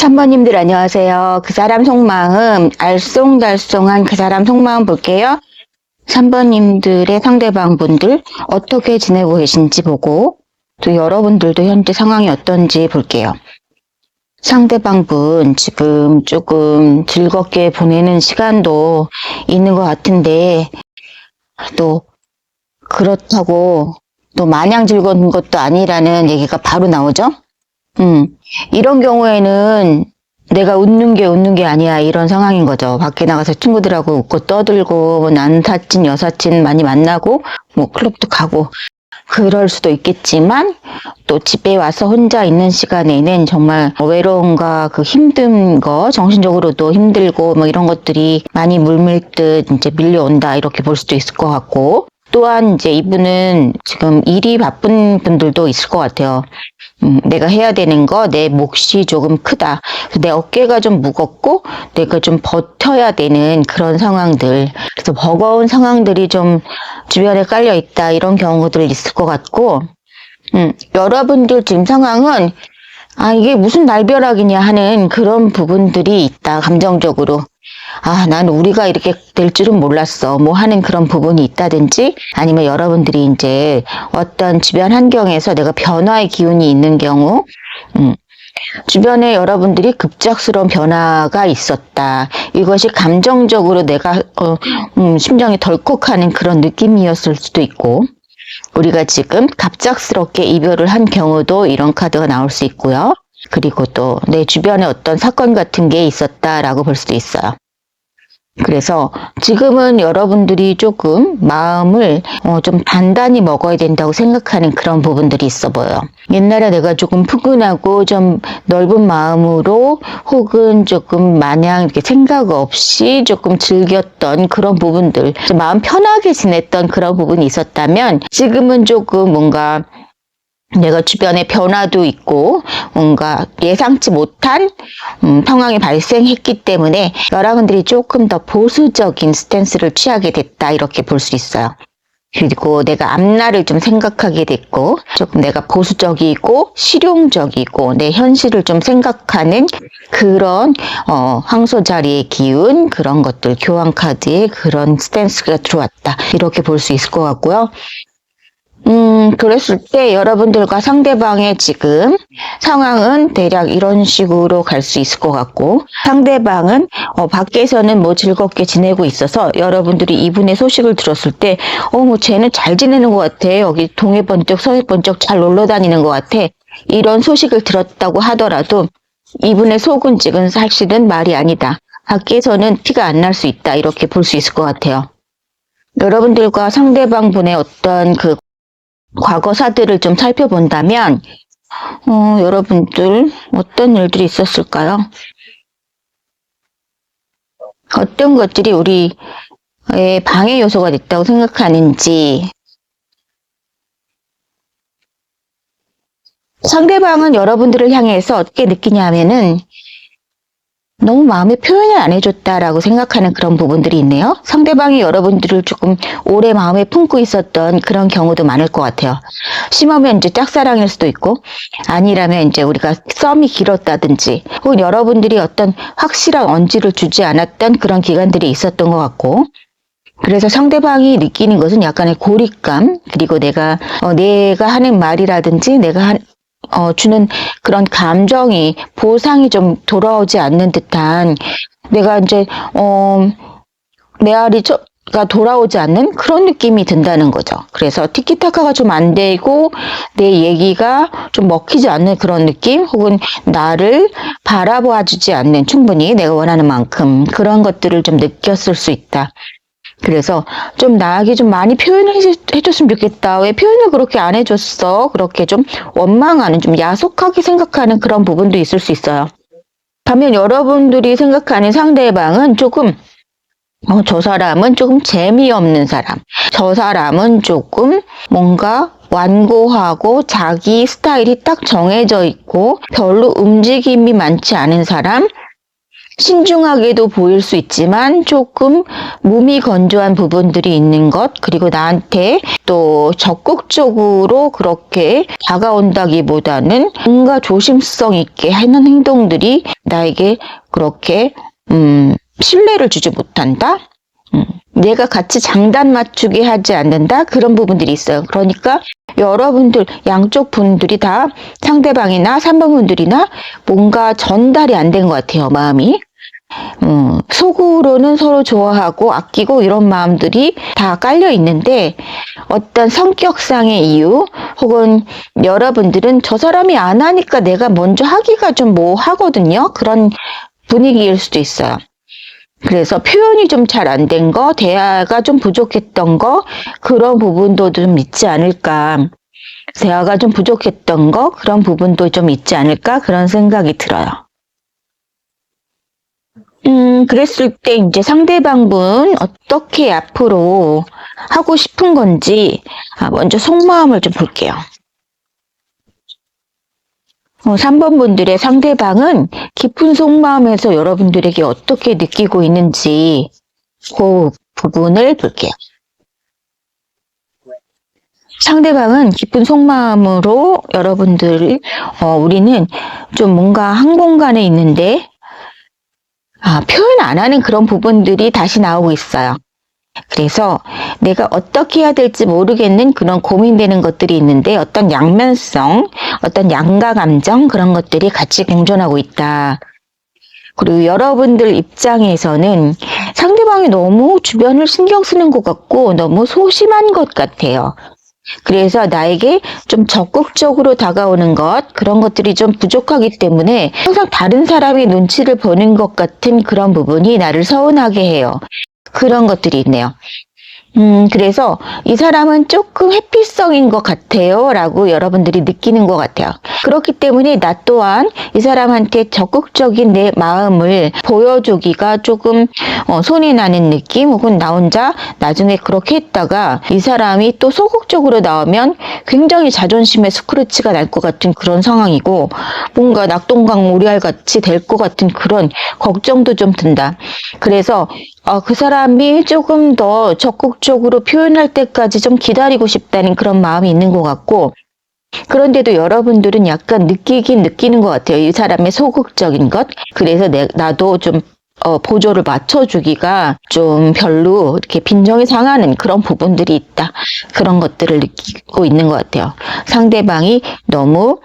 3번님들 안녕하세요. 그 사람 속마음, 알쏭달쏭한 그 사람 속마음 볼게요. 3번님들의 상대방분들 어떻게 지내고 계신지 보고 또 여러분들도 현재 상황이 어떤지 볼게요. 상대방분 지금 조금 즐겁게 보내는 시간도 있는 것 같은데 또 그렇다고 또 마냥 즐거운 것도 아니라는 얘기가 바로 나오죠. 이런 경우에는 내가 웃는 게 아니야 이런 상황인 거죠. 밖에 나가서 친구들하고 웃고 떠들고 뭐 남사친 여사친 많이 만나고 뭐 클럽도 가고 그럴 수도 있겠지만 또 집에 와서 혼자 있는 시간에는 정말 외로움과 그 힘든 거 정신적으로도 힘들고 뭐 이런 것들이 많이 물밀듯 이제 밀려온다 이렇게 볼 수도 있을 것 같고, 또한 이제 이분은 지금 일이 바쁜 분들도 있을 것 같아요. 내가 해야 되는 거, 내 몫이 조금 크다. 내 어깨가 좀 무겁고 내가 좀 버텨야 되는 그런 상황들. 그래서 버거운 상황들이 좀 주변에 깔려 있다. 이런 경우들 있을 것 같고, 여러분들 지금 상황은 이게 무슨 날벼락이냐 하는 그런 부분들이 있다. 감정적으로. 나는 우리가 이렇게 될 줄은 몰랐어. 뭐 하는 그런 부분이 있다든지, 아니면 여러분들이 이제 어떤 주변 환경에서 내가 변화의 기운이 있는 경우, 주변에 여러분들이 급작스러운 변화가 있었다. 이것이 감정적으로 내가, 심정이 덜컥하는 그런 느낌이었을 수도 있고, 우리가 지금 갑작스럽게 이별을 한 경우도 이런 카드가 나올 수 있고요. 그리고 또 내 주변에 어떤 사건 같은 게 있었다라고 볼 수도 있어요. 그래서 지금은 여러분들이 조금 마음을 좀 단단히 먹어야 된다고 생각하는 그런 부분들이 있어 보여요. 옛날에 내가 조금 푸근하고 좀 넓은 마음으로 혹은 조금 마냥 이렇게 생각 없이 조금 즐겼던 그런 부분들, 마음 편하게 지냈던 그런 부분이 있었다면 지금은 조금 뭔가 내가 주변에 변화도 있고 뭔가 예상치 못한 상황이 발생했기 때문에 여러분들이 조금 더 보수적인 스탠스를 취하게 됐다 이렇게 볼 수 있어요. 그리고 내가 앞날을 좀 생각하게 됐고 조금 내가 보수적이고 실용적이고 내 현실을 좀 생각하는 그런 황소자리의 기운, 그런 것들, 교환 카드에 그런 스탠스가 들어왔다 이렇게 볼 수 있을 것 같고요. 그랬을 때 여러분들과 상대방의 지금 상황은 대략 이런 식으로 갈 수 있을 것 같고, 상대방은 밖에서는 뭐 즐겁게 지내고 있어서 여러분들이 이분의 소식을 들었을 때 뭐 쟤는 잘 지내는 것 같아, 여기 동해 번쩍 서해 번쩍 잘 놀러 다니는 것 같아, 이런 소식을 들었다고 하더라도 이분의 속은 지금 사실은 말이 아니다, 밖에서는 티가 안 날 수 있다 이렇게 볼 수 있을 것 같아요. 여러분들과 상대방 분의 어떤 그 과거사들을 좀 살펴본다면 여러분들 어떤 일들이 있었을까요? 어떤 것들이 우리의 방해 요소가 됐다고 생각하는지. 상대방은 여러분들을 향해서 어떻게 느끼냐 하면은 너무 마음의 표현을 안 해줬다라고 생각하는 그런 부분들이 있네요. 상대방이 여러분들을 조금 오래 마음에 품고 있었던 그런 경우도 많을 것 같아요. 심하면 이제 짝사랑일 수도 있고, 아니라면 이제 우리가 썸이 길었다든지, 혹은 여러분들이 어떤 확실한 언지를 주지 않았던 그런 기간들이 있었던 것 같고, 그래서 상대방이 느끼는 것은 약간의 고립감, 그리고 내가 하는 말이라든지 내가 주는 그런 감정이, 보상이 좀 돌아오지 않는 듯한, 내가 이제 메아리가 돌아오지 않는 그런 느낌이 든다는 거죠. 그래서 티키타카가 좀 안 되고 내 얘기가 좀 먹히지 않는 그런 느낌, 혹은 나를 바라봐 주지 않는, 충분히 내가 원하는 만큼 그런 것들을 좀 느꼈을 수 있다. 그래서 좀 나에게 좀 많이 표현을 해줬으면 좋겠다. 왜 표현을 그렇게 안 해줬어? 그렇게 좀 원망하는, 좀 야속하게 생각하는 그런 부분도 있을 수 있어요. 반면 여러분들이 생각하는 상대방은 조금 저 사람은 조금 재미없는 사람, 저 사람은 조금 뭔가 완고하고 자기 스타일이 딱 정해져 있고 별로 움직임이 많지 않은 사람, 신중하게도 보일 수 있지만 조금 몸이 건조한 부분들이 있는 것, 그리고 나한테 또 적극적으로 그렇게 다가온다기보다는 뭔가 조심성 있게 하는 행동들이 나에게 그렇게 신뢰를 주지 못한다? 내가 같이 장단 맞추게 하지 않는다? 그런 부분들이 있어요. 그러니까 여러분들 양쪽 분들이 다 상대방이나 3번 분들이나 뭔가 전달이 안 된 것 같아요. 마음이. 속으로는 서로 좋아하고 아끼고 이런 마음들이 다 깔려 있는데 어떤 성격상의 이유 혹은 여러분들은 저 사람이 안 하니까 내가 먼저 하기가 좀 뭐 하거든요. 그런 분위기일 수도 있어요. 그래서 표현이 좀 잘 안 된 거, 대화가 좀 부족했던 거, 그런 부분도 좀 있지 않을까. 대화가 좀 부족했던 거, 그런 부분도 좀 있지 않을까, 그런 생각이 들어요. 그랬을 때 이제 상대방분 어떻게 앞으로 하고 싶은 건지, 먼저 속마음을 좀 볼게요. 3번 분들의 상대방은 깊은 속마음에서 여러분들에게 어떻게 느끼고 있는지 그 부분을 볼게요. 상대방은 깊은 속마음으로 여러분들 우리는 좀 뭔가 한 공간에 있는데 표현 안 하는 그런 부분들이 다시 나오고 있어요. 그래서 내가 어떻게 해야 될지 모르겠는 그런 고민되는 것들이 있는데 어떤 양면성, 어떤 양가 감정 그런 것들이 같이 공존하고 있다. 그리고 여러분들 입장에서는 상대방이 너무 주변을 신경 쓰는 것 같고 너무 소심한 것 같아요. 그래서 나에게 좀 적극적으로 다가오는 것, 그런 것들이 좀 부족하기 때문에 항상 다른 사람의 눈치를 보는 것 같은 그런 부분이 나를 서운하게 해요. 그런 것들이 있네요. 그래서 이 사람은 조금 회피성인 것 같아요 라고 여러분들이 느끼는 것 같아요. 그렇기 때문에 나 또한 이 사람한테 적극적인 내 마음을 보여주기가 조금 손이 나는 느낌, 혹은 나 혼자 나중에 그렇게 했다가 이 사람이 또 소극적으로 나오면 굉장히 자존심에 스크래치가 날 것 같은 그런 상황이고 뭔가 낙동강물이알 같이 될 것 같은 그런 걱정도 좀 든다. 그래서 그 사람이 조금 더 적극적으로 표현할 때까지 좀 기다리고 싶다는 그런 마음이 있는 것 같고, 그런데도 여러분들은 약간 느끼긴 느끼는 것 같아요. 이 사람의 소극적인 것. 그래서 나도 좀 보조를 맞춰주기가 좀 별로 이렇게 빈정이 상하는 그런 부분들이 있다. 그런 것들을 느끼고 있는 것 같아요. 상대방이 너무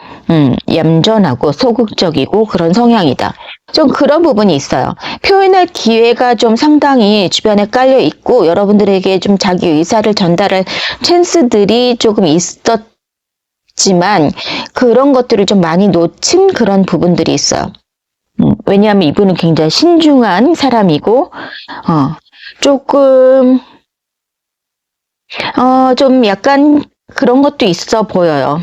얌전하고 소극적이고 그런 성향이다. 좀 그런 부분이 있어요. 표현할 기회가 좀 상당히 주변에 깔려 있고 여러분들에게 좀 자기 의사를 전달할 찬스들이 조금 있었지만 그런 것들을 좀 많이 놓친 그런 부분들이 있어요. 왜냐하면 이분은 굉장히 신중한 사람이고 조금 좀 약간 그런 것도 있어 보여요.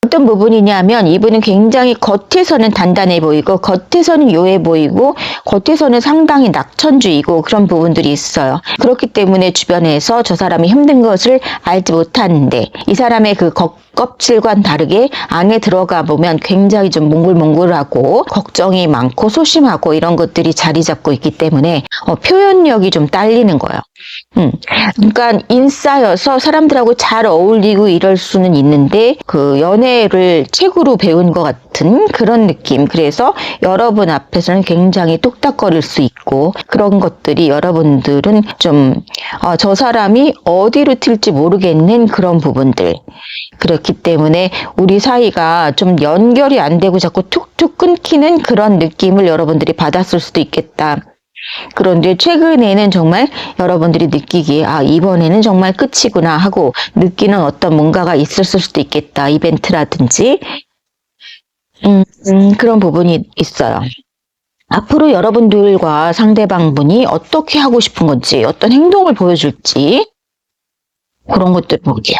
어떤 부분이냐면 이분은 굉장히 겉에서는 단단해 보이고 겉에서는 요해 보이고 겉에서는 상당히 낙천주의고 그런 부분들이 있어요. 그렇기 때문에 주변에서 저 사람이 힘든 것을 알지 못하는데 이 사람의 그 껍질과는 다르게 안에 들어가 보면 굉장히 좀 몽글몽글하고 걱정이 많고 소심하고 이런 것들이 자리 잡고 있기 때문에 표현력이 좀 딸리는 거예요. 그러니까 인싸여서 사람들하고 잘 어울리고 이럴 수는 있는데 그 연애를 책으로 배운 것 같은 그런 느낌. 그래서 여러분 앞에서는 굉장히 뚝딱거릴 수 있고 그런 것들이 여러분들은 좀 저 사람이 어디로 튈지 모르겠는 그런 부분들. 그렇기 때문에 우리 사이가 좀 연결이 안 되고 자꾸 툭툭 끊기는 그런 느낌을 여러분들이 받았을 수도 있겠다. 그런데 최근에는 정말 여러분들이 느끼기에 이번에는 정말 끝이구나 하고 느끼는 어떤 뭔가가 있었을 수도 있겠다. 이벤트라든지 그런 부분이 있어요. 앞으로 여러분들과 상대방분이 어떻게 하고 싶은 건지 어떤 행동을 보여줄지 그런 것들 볼게요.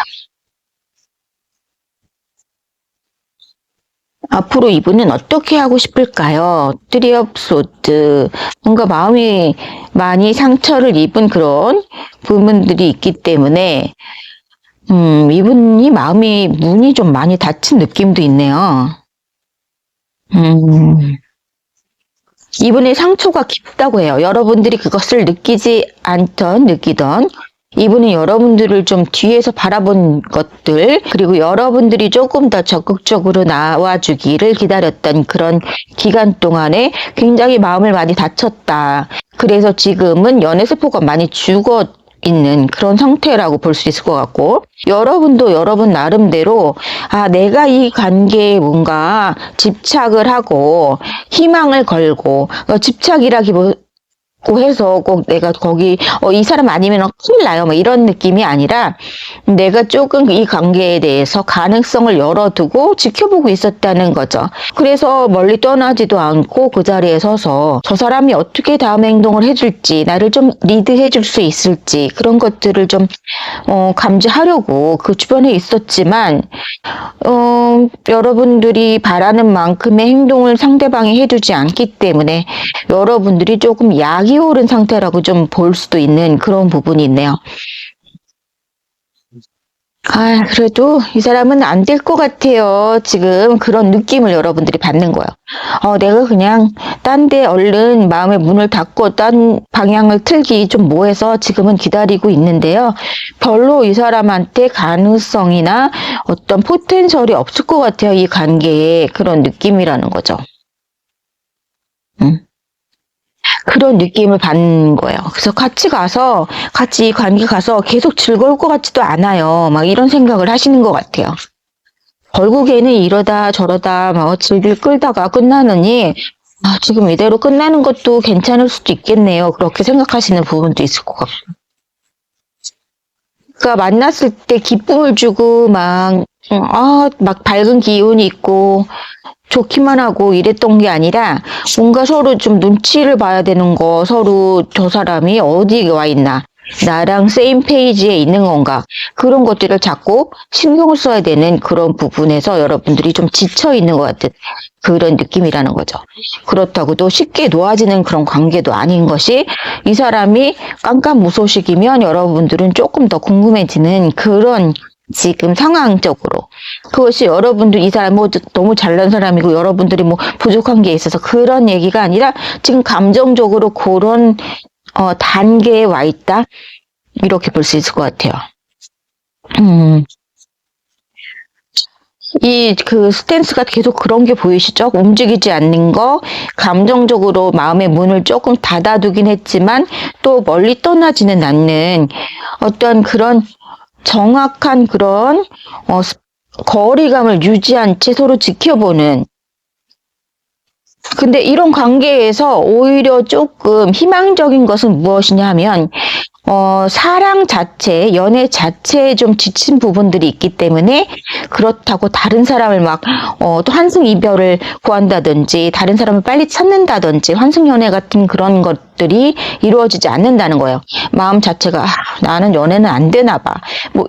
앞으로 이분은 어떻게 하고 싶을까요? 트리 업 소드. 뭔가 마음이 많이 상처를 입은 그런 부분들이 있기 때문에 이분이 마음이 문이 좀 많이 닫힌 느낌도 있네요. 이분의 상처가 깊다고 해요. 여러분들이 그것을 느끼던 이분은 여러분들을 좀 뒤에서 바라본 것들, 그리고 여러분들이 조금 더 적극적으로 나와주기를 기다렸던 그런 기간 동안에 굉장히 마음을 많이 다쳤다. 그래서 지금은 연애세포가 많이 죽어 있는 그런 상태라고 볼 수 있을 것 같고, 여러분도 여러분 나름대로 내가 이 관계에 뭔가 집착을 하고 희망을 걸고, 집착이라기보다 해서 꼭 내가 거기 이 사람 아니면 큰일 나요 뭐 이런 느낌이 아니라, 내가 조금 이 관계에 대해서 가능성을 열어두고 지켜보고 있었다는 거죠. 그래서 멀리 떠나지도 않고 그 자리에 서서 저 사람이 어떻게 다음 행동을 해줄지, 나를 좀 리드해 줄 수 있을지, 그런 것들을 좀 감지하려고 그 주변에 있었지만, 여러분들이 바라는 만큼의 행동을 상대방이 해주지 않기 때문에 여러분들이 조금 약이 오른 상태라고 좀 볼 수도 있는 그런 부분이 있네요. 그래도 이 사람은 안 될 것 같아요. 지금 그런 느낌을 여러분들이 받는 거예요. 내가 그냥 딴 데 얼른 마음의 문을 닫고 딴 방향을 틀기 좀 뭐해서 지금은 기다리고 있는데요. 별로 이 사람한테 가능성이나 어떤 포텐셜이 없을 것 같아요. 이 관계에 그런 느낌이라는 거죠. 그런 느낌을 받는 거예요. 그래서 같이 관계 가서 계속 즐거울 것 같지도 않아요. 막 이런 생각을 하시는 것 같아요. 결국에는 이러다 저러다 막 질질 끌다가 끝나느니, 지금 이대로 끝나는 것도 괜찮을 수도 있겠네요. 그렇게 생각하시는 부분도 있을 것 같고. 그러니까 만났을 때 기쁨을 주고 막 밝은 기운이 있고 좋기만 하고 이랬던 게 아니라, 뭔가 서로 좀 눈치를 봐야 되는 거, 서로 저 사람이 어디 와 있나, 나랑 세임 페이지에 있는 건가, 그런 것들을 자꾸 신경을 써야 되는 그런 부분에서 여러분들이 좀 지쳐 있는 것 같은 그런 느낌이라는 거죠. 그렇다고 또 쉽게 놓아지는 그런 관계도 아닌 것이, 이 사람이 깜깜무소식이면 여러분들은 조금 더 궁금해지는 그런 지금 상황적으로, 그것이 여러분들 이 사람 너무 잘난 사람이고 여러분들이 부족한 게 있어서 그런 얘기가 아니라, 지금 감정적으로 그런 단계에 와 있다, 이렇게 볼 수 있을 것 같아요. 그 스탠스가 계속 그런 게 보이시죠? 움직이지 않는 거, 감정적으로 마음의 문을 조금 닫아두긴 했지만 또 멀리 떠나지는 않는 어떤 그런 정확한 그런 거리감을 유지한 채 서로 지켜보는. 근데 이런 관계에서 오히려 조금 희망적인 것은 무엇이냐 하면, 사랑 자체, 연애 자체에 좀 지친 부분들이 있기 때문에, 그렇다고 다른 사람을 또 환승이별을 구한다든지, 다른 사람을 빨리 찾는다든지, 환승연애 같은 그런 것들이 이루어지지 않는다는 거예요. 마음 자체가, 나는 연애는 안 되나 봐.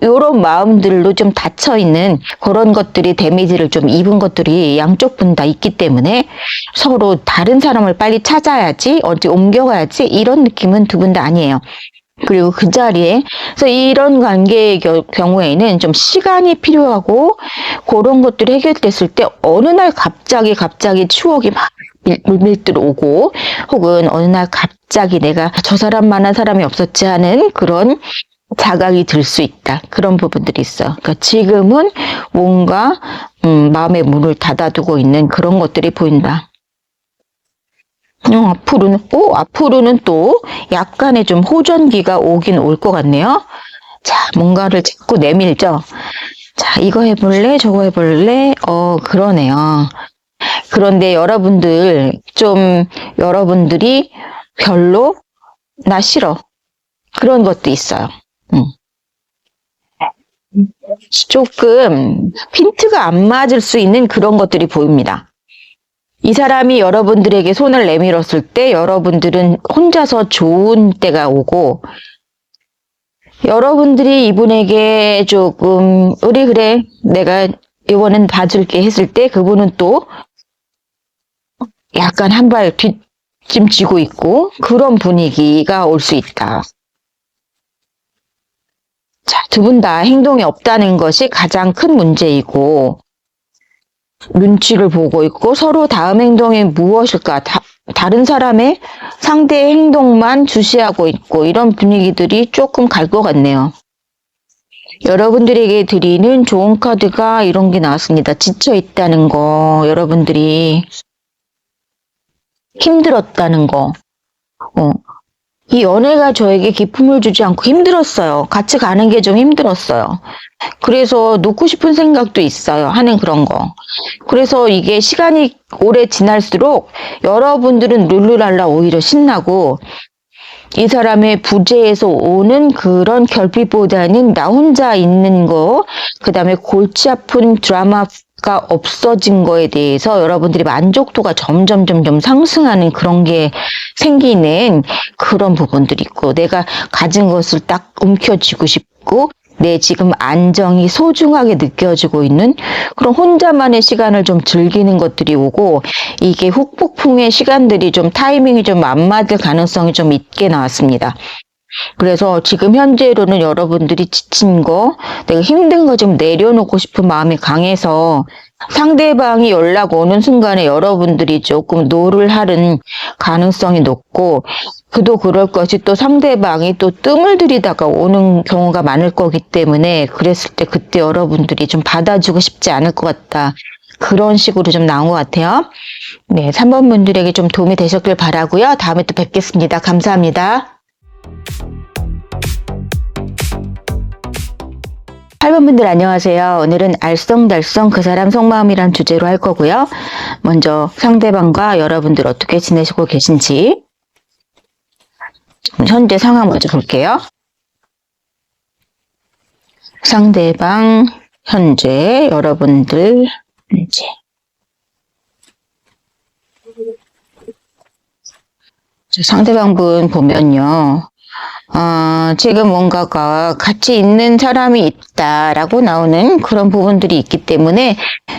요런 마음들로 좀 닫혀있는 그런 것들이, 데미지를 좀 입은 것들이 양쪽 분 다 있기 때문에, 서로 다른 사람을 빨리 찾아야지, 어디 옮겨가야지, 이런 느낌은 두 분 다 아니에요. 그리고 그 자리에, 그래서 이런 관계의 경우에는 좀 시간이 필요하고, 그런 것들이 해결됐을 때 어느 날 갑자기 추억이 막 물밀듯 오고, 혹은 어느 날 갑자기 내가 저 사람만한 사람이 없었지 하는 그런 자각이 들 수 있다. 그런 부분들이 있어. 그러니까 지금은 뭔가 마음의 문을 닫아두고 있는 그런 것들이 보인다. 앞으로는 또 약간의 좀 호전기가 오긴 올 것 같네요. 자, 뭔가를 자꾸 내밀죠. 자, 이거 해볼래? 저거 해볼래? 그러네요. 그런데 여러분들이 별로 나 싫어, 그런 것도 있어요. 조금 핀트가 안 맞을 수 있는 그런 것들이 보입니다. 이 사람이 여러분들에게 손을 내밀었을 때 여러분들은 혼자서 좋은 때가 오고, 여러분들이 이분에게 조금 우리 그래 내가 이번엔 봐줄게 했을 때, 그분은 또 약간 한 발 뒷짐지고 있고, 그런 분위기가 올 수 있다. 자, 두 분 다 행동이 없다는 것이 가장 큰 문제이고, 눈치를 보고 있고, 서로 다음 행동이 무엇일까 다른 사람의 상대의 행동만 주시하고 있고 이런 분위기들이 조금 갈 것 같네요. 여러분들에게 드리는 좋은 카드가 이런 게 나왔습니다. 지쳐 있다는 거, 여러분들이 힘들었다는 거. 이 연애가 저에게 기쁨을 주지 않고 힘들었어요. 같이 가는 게 좀 힘들었어요. 그래서 놓고 싶은 생각도 있어요. 하는 그런 거. 그래서 이게 시간이 오래 지날수록 여러분들은 룰루랄라 오히려 신나고 이 사람의 부재에서 오는 그런 결핍보다는 나 혼자 있는 거, 그 다음에 골치 아픈 드라마가 없어진 거에 대해서 여러분들이 만족도가 점점 상승하는 그런 게 생기는 그런 부분들이 있고, 내가 가진 것을 딱 움켜쥐고 싶고, 내 지금 안정이 소중하게 느껴지고 있는 그런 혼자만의 시간을 좀 즐기는 것들이 오고, 이게 후폭풍의 시간들이 좀 타이밍이 좀 안 맞을 가능성이 좀 있게 나왔습니다. 그래서 지금 현재로는 여러분들이 지친 거, 내가 힘든 거 좀 내려놓고 싶은 마음이 강해서 상대방이 연락 오는 순간에 여러분들이 조금 노를 하는 가능성이 높고, 그도 그럴 것이 또 상대방이 또 뜸을 들이다가 오는 경우가 많을 거기 때문에 그랬을 때 그때 여러분들이 좀 받아주고 싶지 않을 것 같다. 그런 식으로 좀 나온 것 같아요. 네, 3번 분들에게 좀 도움이 되셨길 바라고요. 다음에 또 뵙겠습니다. 감사합니다. 8번 분들 안녕하세요. 오늘은 알쏭달쏭 그 사람 속마음이란 주제로 할 거고요. 먼저 상대방과 여러분들 어떻게 지내시고 계신지 현재 상황 먼저 볼게요. 상대방, 현재, 여러분들, 현재. 상대방 분 보면요. 지금 뭔가가 같이 있는 사람이 있다라고 나오는 그런 부분들이 있기 때문에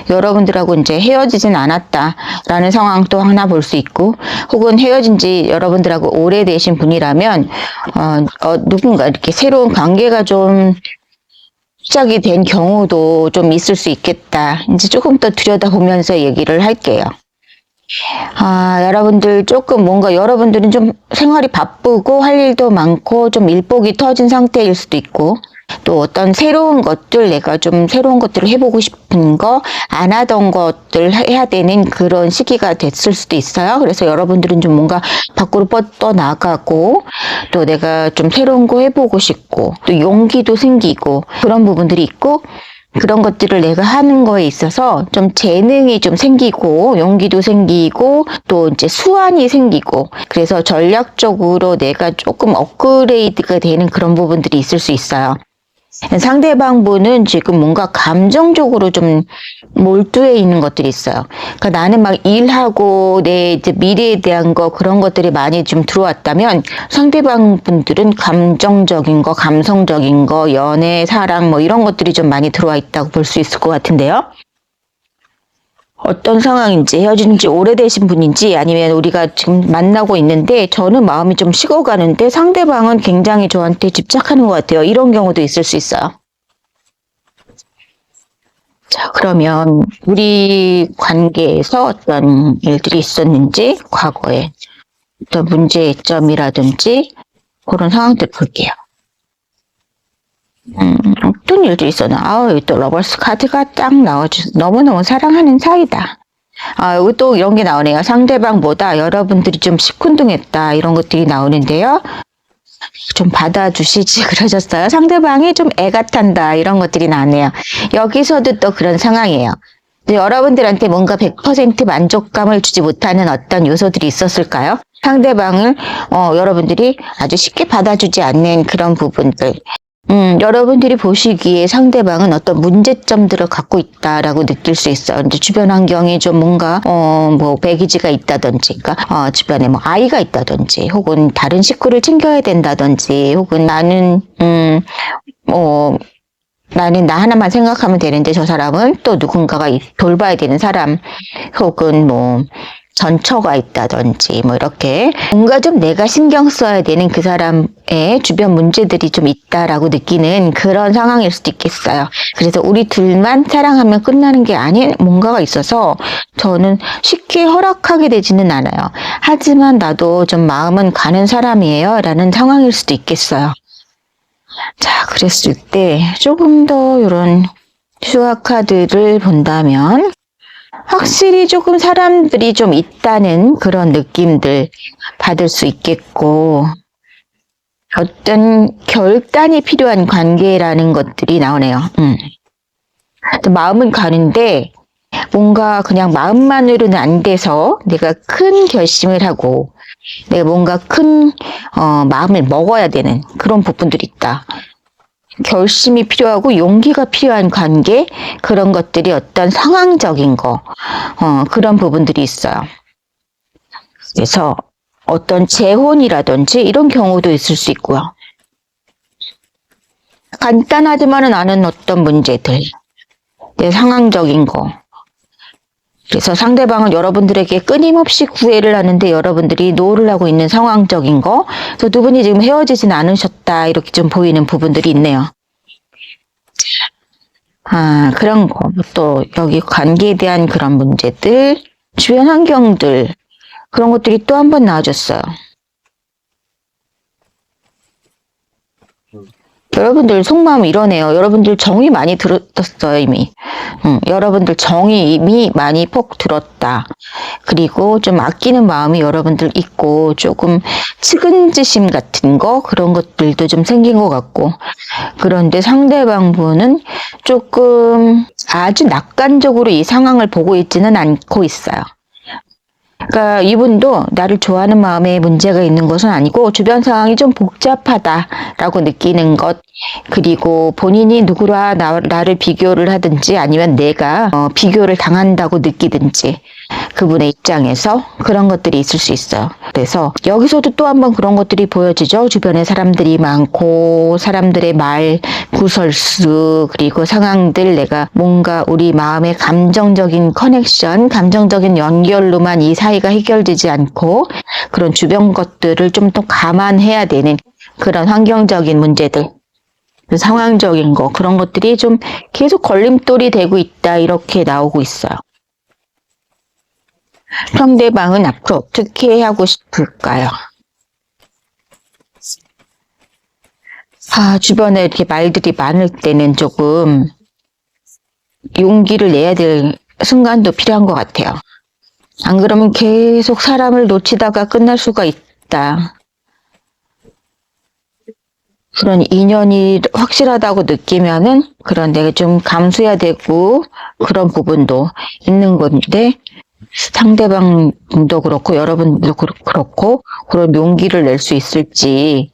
여러분들하고 이제 헤어지진 않았다라는 상황도 하나 볼 수 있고, 혹은 헤어진 지 여러분들하고 오래되신 분이라면 누군가 이렇게 새로운 관계가 좀 시작이 된 경우도 좀 있을 수 있겠다. 이제 조금 더 들여다보면서 얘기를 할게요. 여러분들 조금 뭔가 여러분들은 좀 생활이 바쁘고 할 일도 많고 좀 일복이 터진 상태일 수도 있고, 또 어떤 새로운 것들, 내가 좀 새로운 것들을 해보고 싶은 거, 안 하던 것들 해야 되는 그런 시기가 됐을 수도 있어요. 그래서 여러분들은 좀 뭔가 밖으로 뻗어나가고, 또 내가 좀 새로운 거 해보고 싶고, 또 용기도 생기고, 그런 부분들이 있고, 그런 것들을 내가 하는 거에 있어서 좀 재능이 좀 생기고, 용기도 생기고, 또 이제 수완이 생기고, 그래서 전략적으로 내가 조금 업그레이드가 되는 그런 부분들이 있을 수 있어요. 상대방 분은 지금 뭔가 감정적으로 좀 몰두해 있는 것들이 있어요. 그러니까 나는 막 일하고 내 이제 미래에 대한 거, 그런 것들이 많이 좀 들어왔다면, 상대방 분들은 감정적인 거, 감성적인 거, 연애, 사랑 뭐 이런 것들이 좀 많이 들어와 있다고 볼 수 있을 것 같은데요. 어떤 상황인지, 헤어진 지 오래되신 분인지, 아니면 우리가 지금 만나고 있는데 저는 마음이 좀 식어가는데 상대방은 굉장히 저한테 집착하는 것 같아요. 이런 경우도 있을 수 있어요. 자, 그러면 우리 관계에서 어떤 일들이 있었는지, 과거에 어떤 문제점이라든지 그런 상황들 볼게요. 어떤 일도 있었나? 여기 또 러버스 카드가 딱 나와주, 너무너무 사랑하는 사이다. 여기 또 이런 게 나오네요. 상대방보다 여러분들이 좀 시큰둥했다. 이런 것들이 나오는데요. 좀 받아주시지 그러셨어요. 상대방이 좀 애가 탄다. 이런 것들이 나오네요. 여기서도 또 그런 상황이에요. 여러분들한테 뭔가 100% 만족감을 주지 못하는 어떤 요소들이 있었을까요? 상대방을 여러분들이 아주 쉽게 받아주지 않는 그런 부분들. 여러분들이 보시기에 상대방은 어떤 문제점들을 갖고 있다라고 느낄 수 있어요. 이제 주변 환경이 좀 뭔가, 뭐, 배기지가 있다든지, 그러니까, 주변에 뭐, 아이가 있다든지, 혹은 다른 식구를 챙겨야 된다든지, 혹은 나는 나 하나만 생각하면 되는데 저 사람은 또 누군가가 돌봐야 되는 사람, 혹은 뭐, 전처가 있다든지 뭐 이렇게 뭔가 좀 내가 신경 써야 되는 그 사람의 주변 문제들이 좀 있다라고 느끼는 그런 상황일 수도 있겠어요. 그래서 우리 둘만 사랑하면 끝나는 게 아닌 뭔가가 있어서 저는 쉽게 허락하게 되지는 않아요. 하지만 나도 좀 마음은 가는 사람이에요. 라는 상황일 수도 있겠어요. 자, 그랬을 때 조금 더 이런 수학 카드를 본다면 확실히 조금 사람들이 좀 있다는 그런 느낌들 받을 수 있겠고, 어떤 결단이 필요한 관계라는 것들이 나오네요. 마음은 가는데 뭔가 그냥 마음만으로는 안 돼서 내가 큰 결심을 하고 내가 뭔가 큰 마음을 먹어야 되는 그런 부분들이 있다. 결심이 필요하고 용기가 필요한 관계, 그런 것들이 어떤 상황적인 거, 그런 부분들이 있어요. 그래서 어떤 재혼이라든지 이런 경우도 있을 수 있고요. 간단하지만은 않은 어떤 문제들, 상황적인 거. 그래서 상대방은 여러분들에게 끊임없이 구애를 하는데 여러분들이 노를 하고 있는 상황적인 거. 그래서 두 분이 지금 헤어지진 않으셨다, 이렇게 좀 보이는 부분들이 있네요. 그런 거. 또 여기 관계에 대한 그런 문제들, 주변 환경들, 그런 것들이 또 한 번 나와줬어요. 여러분들 속마음 이러네요. 여러분들 정이 많이 들었어요, 이미. 여러분들 정이 이미 많이 폭 들었다. 그리고 좀 아끼는 마음이 여러분들 있고, 조금 측은지심 같은 거, 그런 것들도 좀 생긴 것 같고. 그런데 상대방 분은 조금 아주 낙관적으로 이 상황을 보고 있지는 않고 있어요. 그러니까 이분도 나를 좋아하는 마음에 문제가 있는 것은 아니고 주변 상황이 좀 복잡하다라고 느끼는 것, 그리고 본인이 누구라 나를 비교를 하든지 아니면 내가 비교를 당한다고 느끼든지 그분의 입장에서 그런 것들이 있을 수 있어요. 그래서 여기서도 또 한 번 그런 것들이 보여지죠. 주변에 사람들이 많고 사람들의 말 구설수, 그리고 상황들, 내가 뭔가 우리 마음의 감정적인 커넥션, 감정적인 연결로만 이 사이가 해결되지 않고 그런 주변 것들을 좀 더 감안해야 되는 그런 환경적인 문제들, 상황적인 거, 그런 것들이 좀 계속 걸림돌이 되고 있다, 이렇게 나오고 있어요. 상대방은 앞으로 어떻게 하고 싶을까요? 주변에 이렇게 말들이 많을 때는 조금 용기를 내야 될 순간도 필요한 것 같아요. 안 그러면 계속 사람을 놓치다가 끝날 수가 있다. 그런 인연이 확실하다고 느끼면은 그런 내가 좀 감수해야 되고 그런 부분도 있는 건데, 상대방도 그렇고 여러분도 그렇고 그런 용기를 낼 수 있을지,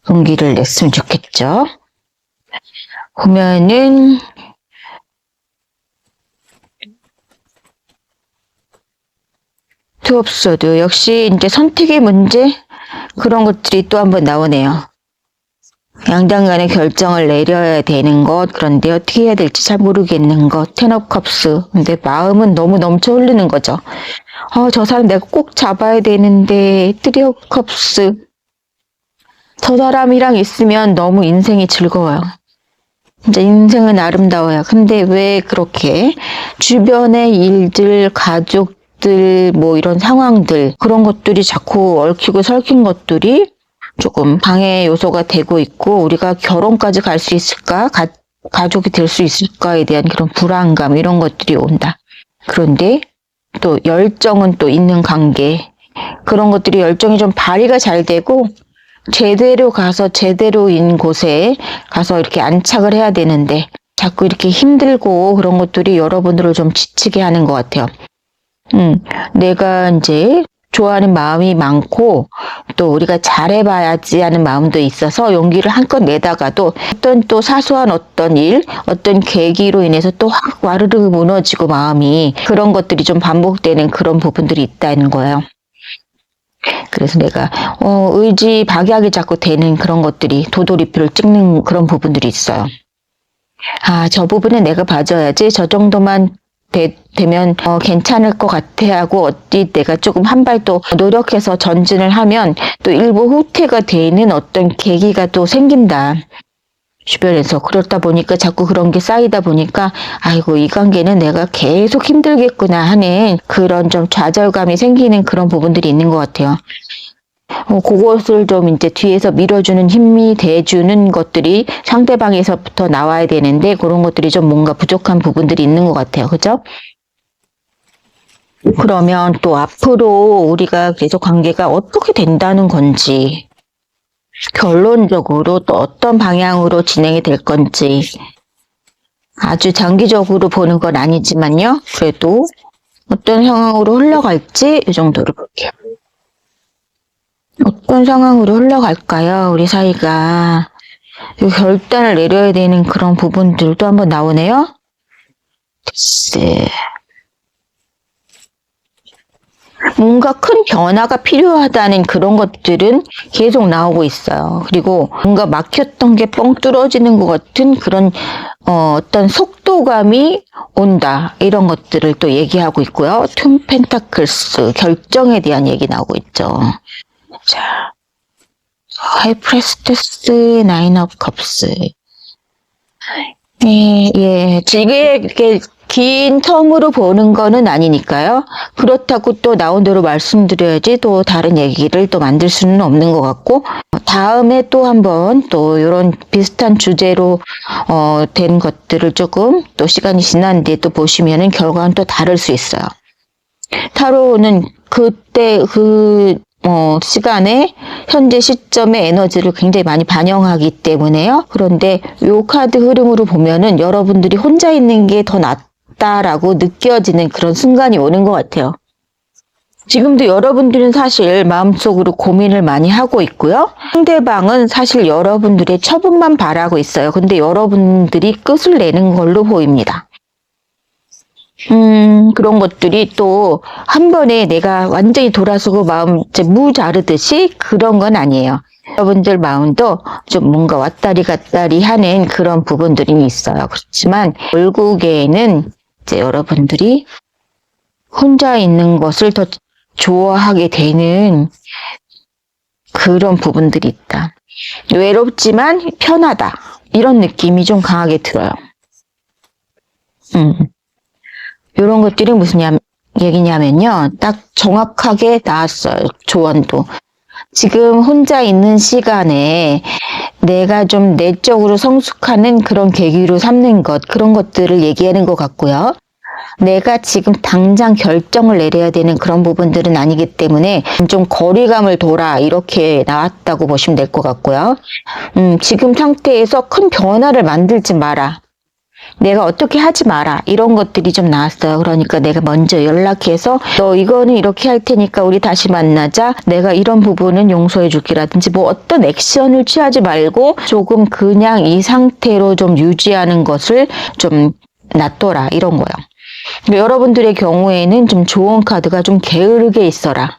용기를 냈으면 좋겠죠. 보면은 투업소드 역시 이제 선택의 문제, 그런 것들이 또 한번 나오네요. 양당 간의 결정을 내려야 되는 것, 그런데 어떻게 해야 될지 잘 모르겠는 것, 텐 오브 컵스. 근데 마음은 너무 넘쳐 흐르는 거죠. 저 사람 내가 꼭 잡아야 되는데, 쓰리 오브 컵스. 저 사람이랑 있으면 너무 인생이 즐거워요. 진짜 인생은 아름다워요. 근데 왜 그렇게 주변의 일들, 가족들, 뭐 이런 상황들, 그런 것들이 자꾸 얽히고 설킨 것들이 조금 방해 요소가 되고 있고, 우리가 결혼까지 갈 수 있을까? 가족이 될 수 있을까에 대한 그런 불안감, 이런 것들이 온다. 그런데 또 열정은 또 있는 관계, 그런 것들이 열정이 좀 발휘가 잘 되고 제대로 가서 제대로인 곳에 가서 이렇게 안착을 해야 되는데 자꾸 이렇게 힘들고 그런 것들이 여러분들을 좀 지치게 하는 것 같아요. 내가 이제 좋아하는 마음이 많고 또 우리가 잘해봐야지 하는 마음도 있어서 용기를 한껏 내다가도 어떤 또 사소한 어떤 일, 어떤 계기로 인해서 또 확 와르르 무너지고 마음이, 그런 것들이 좀 반복되는 그런 부분들이 있다는 거예요. 그래서 내가 의지 박약이 자꾸 되는 그런 것들이 도돌이표를 찍는 그런 부분들이 있어요. 저 부분은 내가 봐줘야지, 저 정도만 되면 괜찮을 것 같아 하고 어디 내가 조금 한 발 또 노력해서 전진을 하면 또 일부 후퇴가 되는 어떤 계기가 또 생긴다. 주변에서. 그렇다 보니까 자꾸 그런 게 쌓이다 보니까 아이고 이 관계는 내가 계속 힘들겠구나 하는 그런 좀 좌절감이 생기는 그런 부분들이 있는 것 같아요. 그것을 좀 이제 뒤에서 밀어주는 힘이 돼주는 것들이 상대방에서부터 나와야 되는데 그런 것들이 좀 뭔가 부족한 부분들이 있는 것 같아요. 그죠? 그러면 또 앞으로 우리가 계속 관계가 어떻게 된다는 건지, 결론적으로 또 어떤 방향으로 진행이 될 건지, 아주 장기적으로 보는 건 아니지만요. 그래도 어떤 상황으로 흘러갈지 이 정도로 볼게요. 어떤 상황으로 흘러갈까요? 우리 사이가. 결단을 내려야 되는 그런 부분들도 한번 나오네요. 글쎄. 뭔가 큰 변화가 필요하다는 그런 것들은 계속 나오고 있어요. 그리고 뭔가 막혔던 게 뻥 뚫어지는 것 같은 그런 어떤 속도감이 온다. 이런 것들을 또 얘기하고 있고요. 투 펜타클스 결정에 대한 얘기 나오고 있죠. 자, 하이프레스테스 나인 오브 컵스. 예, 이게 긴 텀으로 보는 거는 아니니까요. 그렇다고 또 나온 대로 말씀드려야지 또 다른 얘기를 또 만들 수는 없는 것 같고, 다음에 또 한번 또 이런 비슷한 주제로 된 것들을 조금 또 시간이 지난 뒤에 또 보시면은 결과는 또 다를 수 있어요. 타로는 그때 시간에 현재 시점의 에너지를 굉장히 많이 반영하기 때문에요. 그런데 요 카드 흐름으로 보면은 여러분들이 혼자 있는 게 더 낫다라고 느껴지는 그런 순간이 오는 것 같아요. 지금도 여러분들은 사실 마음속으로 고민을 많이 하고 있고요. 상대방은 사실 여러분들의 처분만 바라고 있어요. 근데 여러분들이 끝을 내는 걸로 보입니다. 그런 것들이 또 한 번에 내가 완전히 돌아서고 마음 이제 무 자르듯이 그런 건 아니에요. 여러분들 마음도 좀 뭔가 왔다리 갔다리 하는 그런 부분들이 있어요. 그렇지만 결국에는 이제 여러분들이 혼자 있는 것을 더 좋아하게 되는 그런 부분들이 있다. 외롭지만 편하다. 이런 느낌이 좀 강하게 들어요. 이런 것들이 무슨 얘기냐면요. 딱 정확하게 나왔어요. 조언도. 지금 혼자 있는 시간에 내가 좀 내적으로 성숙하는 그런 계기로 삼는 것, 그런 것들을 얘기하는 것 같고요. 내가 지금 당장 결정을 내려야 되는 그런 부분들은 아니기 때문에 좀 거리감을 둬라 이렇게 나왔다고 보시면 될 것 같고요. 지금 상태에서 큰 변화를 만들지 마라. 내가 어떻게 하지 마라 이런 것들이 좀 나왔어요. 그러니까 내가 먼저 연락해서 너 이거는 이렇게 할 테니까 우리 다시 만나자. 내가 이런 부분은 용서해 줄게라든지 뭐 어떤 액션을 취하지 말고 조금 그냥 이 상태로 좀 유지하는 것을 좀 놔둬라 이런 거예요. 여러분들의 경우에는 좀 좋은 카드가 좀 게으르게 있어라.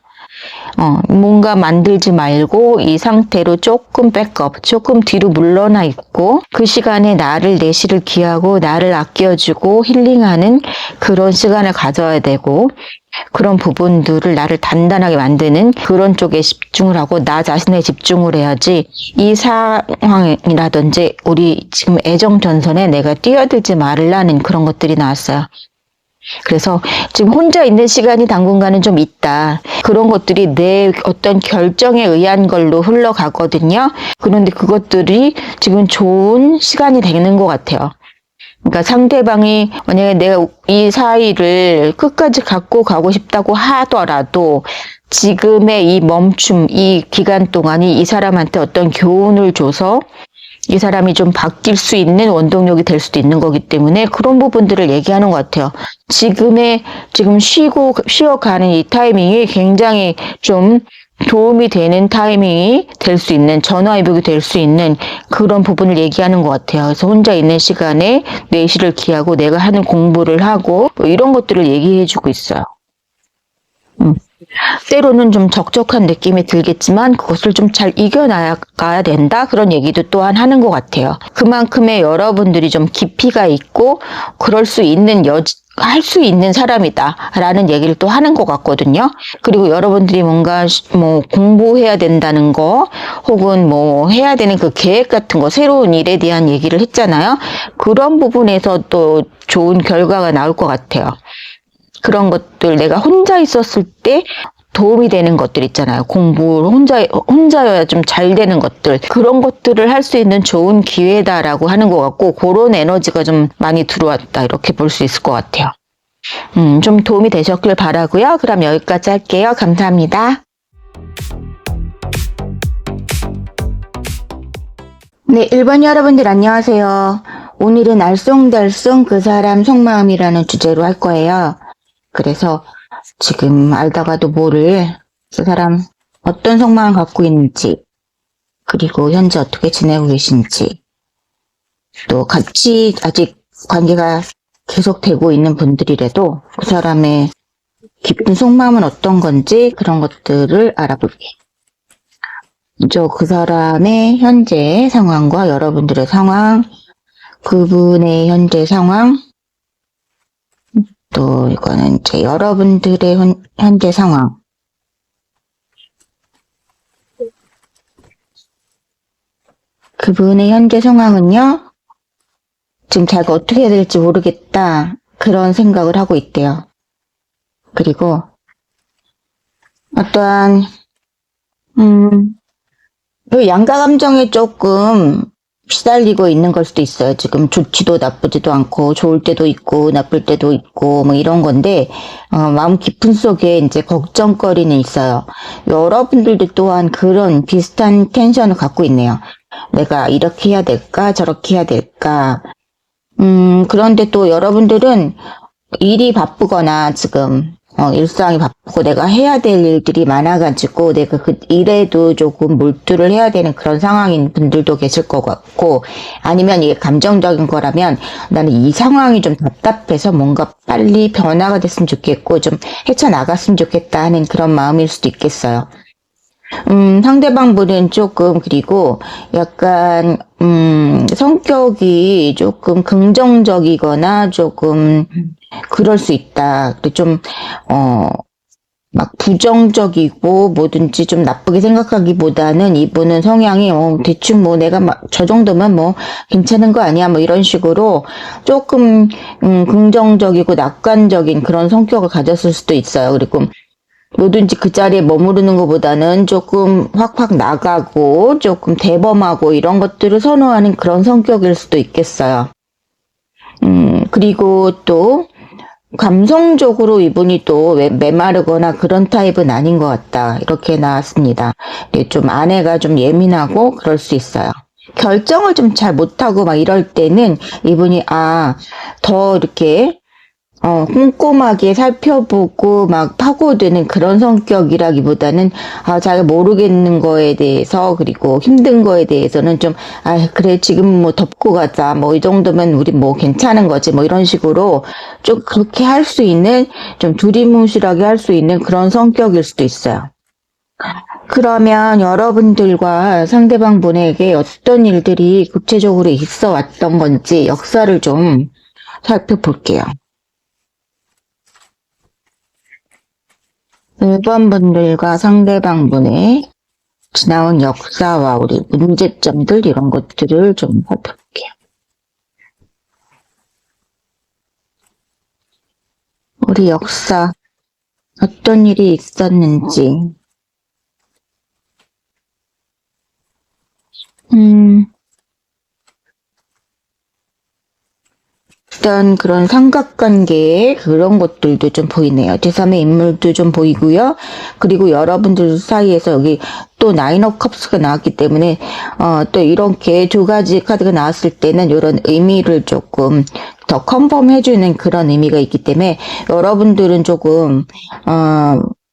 뭔가 만들지 말고 이 상태로 조금 백업, 조금 뒤로 물러나 있고 그 시간에 나를 내실을 기하고 나를 아껴주고 힐링하는 그런 시간을 가져야 되고 그런 부분들을 나를 단단하게 만드는 그런 쪽에 집중을 하고 나 자신에 집중을 해야지 이 상황이라든지 우리 지금 애정 전선에 내가 뛰어들지 말라는 그런 것들이 나왔어요. 그래서 지금 혼자 있는 시간이 당분간은 좀 있다. 그런 것들이 내 어떤 결정에 의한 걸로 흘러가거든요. 그런데 그것들이 지금 좋은 시간이 되는 것 같아요. 그러니까 상대방이 만약에 내가 이 사이를 끝까지 갖고 가고 싶다고 하더라도 지금의 이 멈춤, 이 기간 동안이 이 사람한테 어떤 교훈을 줘서 이 사람이 좀 바뀔 수 있는 원동력이 될 수도 있는 거기 때문에 그런 부분들을 얘기하는 것 같아요. 지금 쉬어가는 이 타이밍이 굉장히 좀 도움이 되는 타이밍이 될 수 있는, 전화위복이 될 수 있는 그런 부분을 얘기하는 것 같아요. 그래서 혼자 있는 시간에 내실을 기하고 내가 하는 공부를 하고 뭐 이런 것들을 얘기해주고 있어요. 때로는 좀 적적한 느낌이 들겠지만 그것을 좀 잘 이겨나가야 된다 그런 얘기도 또한 하는 것 같아요. 그만큼의 여러분들이 좀 깊이가 있고 그럴 수 있는 할 수 있는 사람이다 라는 얘기를 또 하는 것 같거든요. 그리고 여러분들이 뭔가 뭐 공부해야 된다는 거 혹은 뭐 해야 되는 그 계획 같은 거 새로운 일에 대한 얘기를 했잖아요. 그런 부분에서 또 좋은 결과가 나올 것 같아요. 그런 것들 내가 혼자 있었을 때 도움이 되는 것들 있잖아요. 공부를 혼자여야 좀 잘 되는 것들. 그런 것들을 할 수 있는 좋은 기회다라고 하는 것 같고, 그런 에너지가 좀 많이 들어왔다. 이렇게 볼 수 있을 것 같아요. 좀 도움이 되셨길 바라고요. 그럼 여기까지 할게요. 감사합니다. 네, 1번 여러분들 안녕하세요. 오늘은 알쏭달쏭 그 사람 속마음이라는 주제로 할 거예요. 그래서 지금 알다가도 모를 그 사람 어떤 속마음 갖고 있는지, 그리고 현재 어떻게 지내고 계신지, 또 같이 아직 관계가 계속되고 있는 분들이라도 그 사람의 깊은 속마음은 어떤 건지 그런 것들을 알아볼게요. 먼저 그 사람의 현재 상황과 여러분들의 상황, 그분의 현재 상황, 또 이거는 이제 여러분들의 현재 상황. 그분의 현재 상황은요, 지금 자기가 어떻게 해야 될지 모르겠다. 그런 생각을 하고 있대요. 그리고 어떠한, 양가 감정에 조금 시달리고 있는 걸 수도 있어요. 지금 좋지도 나쁘지도 않고, 좋을 때도 있고, 나쁠 때도 있고, 뭐 이런 건데, 마음 깊은 속에 이제 걱정거리는 있어요. 여러분들도 또한 그런 비슷한 텐션을 갖고 있네요. 내가 이렇게 해야 될까, 저렇게 해야 될까. 그런데 또 여러분들은 일이 바쁘거나 지금 일상이 바쁘고 내가 해야 될 일들이 많아가지고 내가 그 일에도 조금 몰두를 해야 되는 그런 상황인 분들도 계실 것 같고, 아니면 이게 감정적인 거라면 나는 이 상황이 좀 답답해서 뭔가 빨리 변화가 됐으면 좋겠고 좀 헤쳐나갔으면 좋겠다 하는 그런 마음일 수도 있겠어요. 상대방 분은 조금, 그리고 약간, 성격이 조금 긍정적이거나 조금 그럴 수 있다. 좀, 막 부정적이고 뭐든지 좀 나쁘게 생각하기보다는 이분은 성향이 대충 뭐 내가 막 저 정도면 뭐 괜찮은 거 아니야 뭐 이런 식으로 조금 긍정적이고 낙관적인 그런 성격을 가졌을 수도 있어요. 그리고 뭐든지 그 자리에 머무르는 것보다는 조금 확확 나가고 조금 대범하고 이런 것들을 선호하는 그런 성격일 수도 있겠어요. 그리고 또 감성적으로 이분이 또 메마르거나 그런 타입은 아닌 것 같다. 이렇게 나왔습니다. 좀 아내가 좀 예민하고 그럴 수 있어요. 결정을 좀 잘 못하고 막 이럴 때는 이분이 더 이렇게 꼼꼼하게 살펴보고 막 파고드는 그런 성격이라기보다는 자기가 모르겠는 거에 대해서 그리고 힘든 거에 대해서는 좀 그래 지금 뭐 덮고 가자 뭐 이 정도면 우리 뭐 괜찮은 거지 뭐 이런 식으로 좀 그렇게 할 수 있는 좀 두리뭉실하게 할 수 있는 그런 성격일 수도 있어요. 그러면 여러분들과 상대방 분에게 어떤 일들이 구체적으로 있어 왔던 건지 역사를 좀 살펴볼게요. 1번 분들과 상대방 분의 지나온 역사와 우리 문제점들 이런 것들을 좀 살펴볼게요. 우리 역사 어떤 일이 있었는지 어떤 그런 삼각관계의 그런 것들도 좀 보이네요. 제3의 인물도 좀 보이고요. 그리고 여러분들 사이에서 여기 또 나인 오브 컵스가 나왔기 때문에 또 이렇게 두 가지 카드가 나왔을 때는 이런 의미를 조금 더 컨펌해주는 그런 의미가 있기 때문에 여러분들은 조금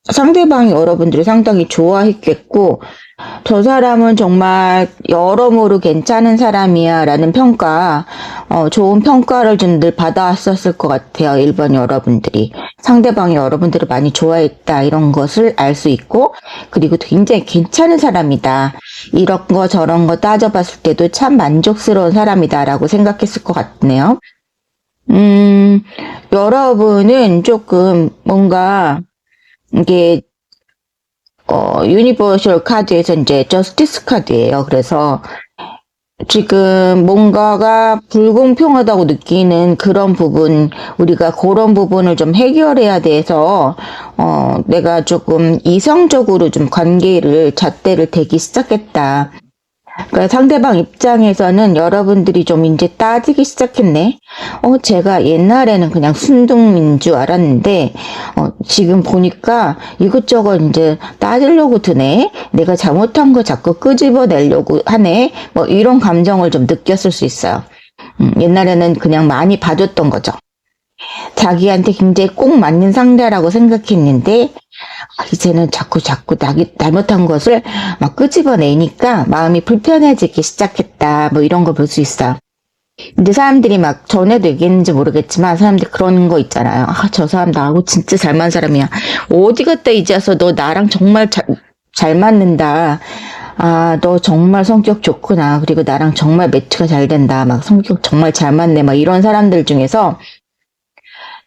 상대방이 여러분들을 상당히 좋아했겠고, 저 사람은 정말 여러모로 괜찮은 사람이야 라는 평가, 좋은 평가를 좀 늘 받아왔었을 것 같아요. 1번 여러분들이. 상대방이 여러분들을 많이 좋아했다 이런 것을 알 수 있고, 그리고 굉장히 괜찮은 사람이다. 이런 거 저런 거 따져봤을 때도 참 만족스러운 사람이다 라고 생각했을 것 같네요. 음, 여러분은 조금 뭔가 이게 유니버셜 카드에서 이제 저스티스 카드예요. 그래서 지금 뭔가가 불공평하다고 느끼는 그런 부분, 우리가 그런 부분을 좀 해결해야 돼서, 내가 조금 이성적으로 좀 관계를, 잣대를 대기 시작했다. 그러니까 상대방 입장에서는 여러분들이 좀 이제 따지기 시작했네. 제가 옛날에는 그냥 순둥인 줄 알았는데, 지금 보니까 이것저것 이제 따지려고 드네. 내가 잘못한 거 자꾸 끄집어내려고 하네. 뭐 이런 감정을 좀 느꼈을 수 있어요. 옛날에는 그냥 많이 봐줬던 거죠. 자기한테 굉장히 꼭 맞는 상대라고 생각했는데, 이제는 자꾸 잘못한 것을 막 끄집어내니까 마음이 불편해지기 시작했다. 뭐 이런 거 볼 수 있어. 근데 사람들이 막 전에도 얘기했는지 모르겠지만 사람들이 그런 거 있잖아요. 저 사람 나하고 진짜 잘 맞는 사람이야. 어디 갔다 이제 와서 너 나랑 정말 잘 맞는다. 너 정말 성격 좋구나. 그리고 나랑 정말 매치가 잘 된다. 막 성격 정말 잘 맞네. 막 이런 사람들 중에서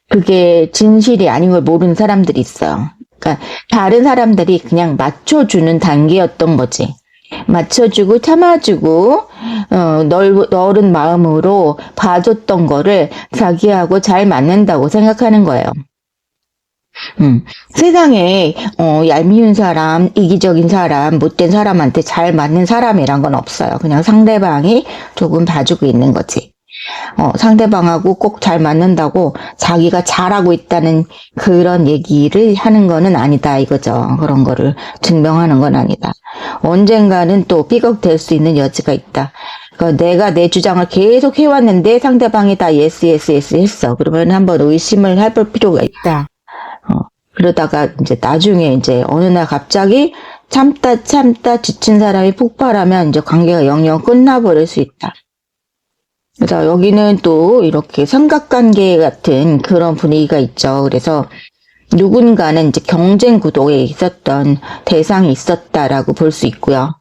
그게 진실이 아닌 걸 모르는 사람들이 있어요. 그러니까 다른 사람들이 그냥 맞춰주는 단계였던 거지. 맞춰주고 참아주고 넓은 마음으로 봐줬던 거를 자기하고 잘 맞는다고 생각하는 거예요. 세상에 얄미운 사람, 이기적인 사람, 못된 사람한테 잘 맞는 사람이란 건 없어요. 그냥 상대방이 조금 봐주고 있는 거지. 상대방하고 꼭 잘 맞는다고 자기가 잘하고 있다는 그런 얘기를 하는 거는 아니다 이거죠. 그런 거를 증명하는 건 아니다. 언젠가는 또 삐걱될 수 있는 여지가 있다. 그러니까 내가 내 주장을 계속 해왔는데 상대방이 다 예스 예스 예스 했어. 그러면 한번 의심을 해볼 필요가 있다. 그러다가 이제 나중에 이제 어느 날 갑자기 참다 지친 사람이 폭발하면 이제 관계가 영영 끝나버릴 수 있다. 그래서 여기는 또 이렇게 삼각관계 같은 그런 분위기가 있죠. 그래서 누군가는 이제 경쟁 구도에 있었던 대상이 있었다라고 볼 수 있고요.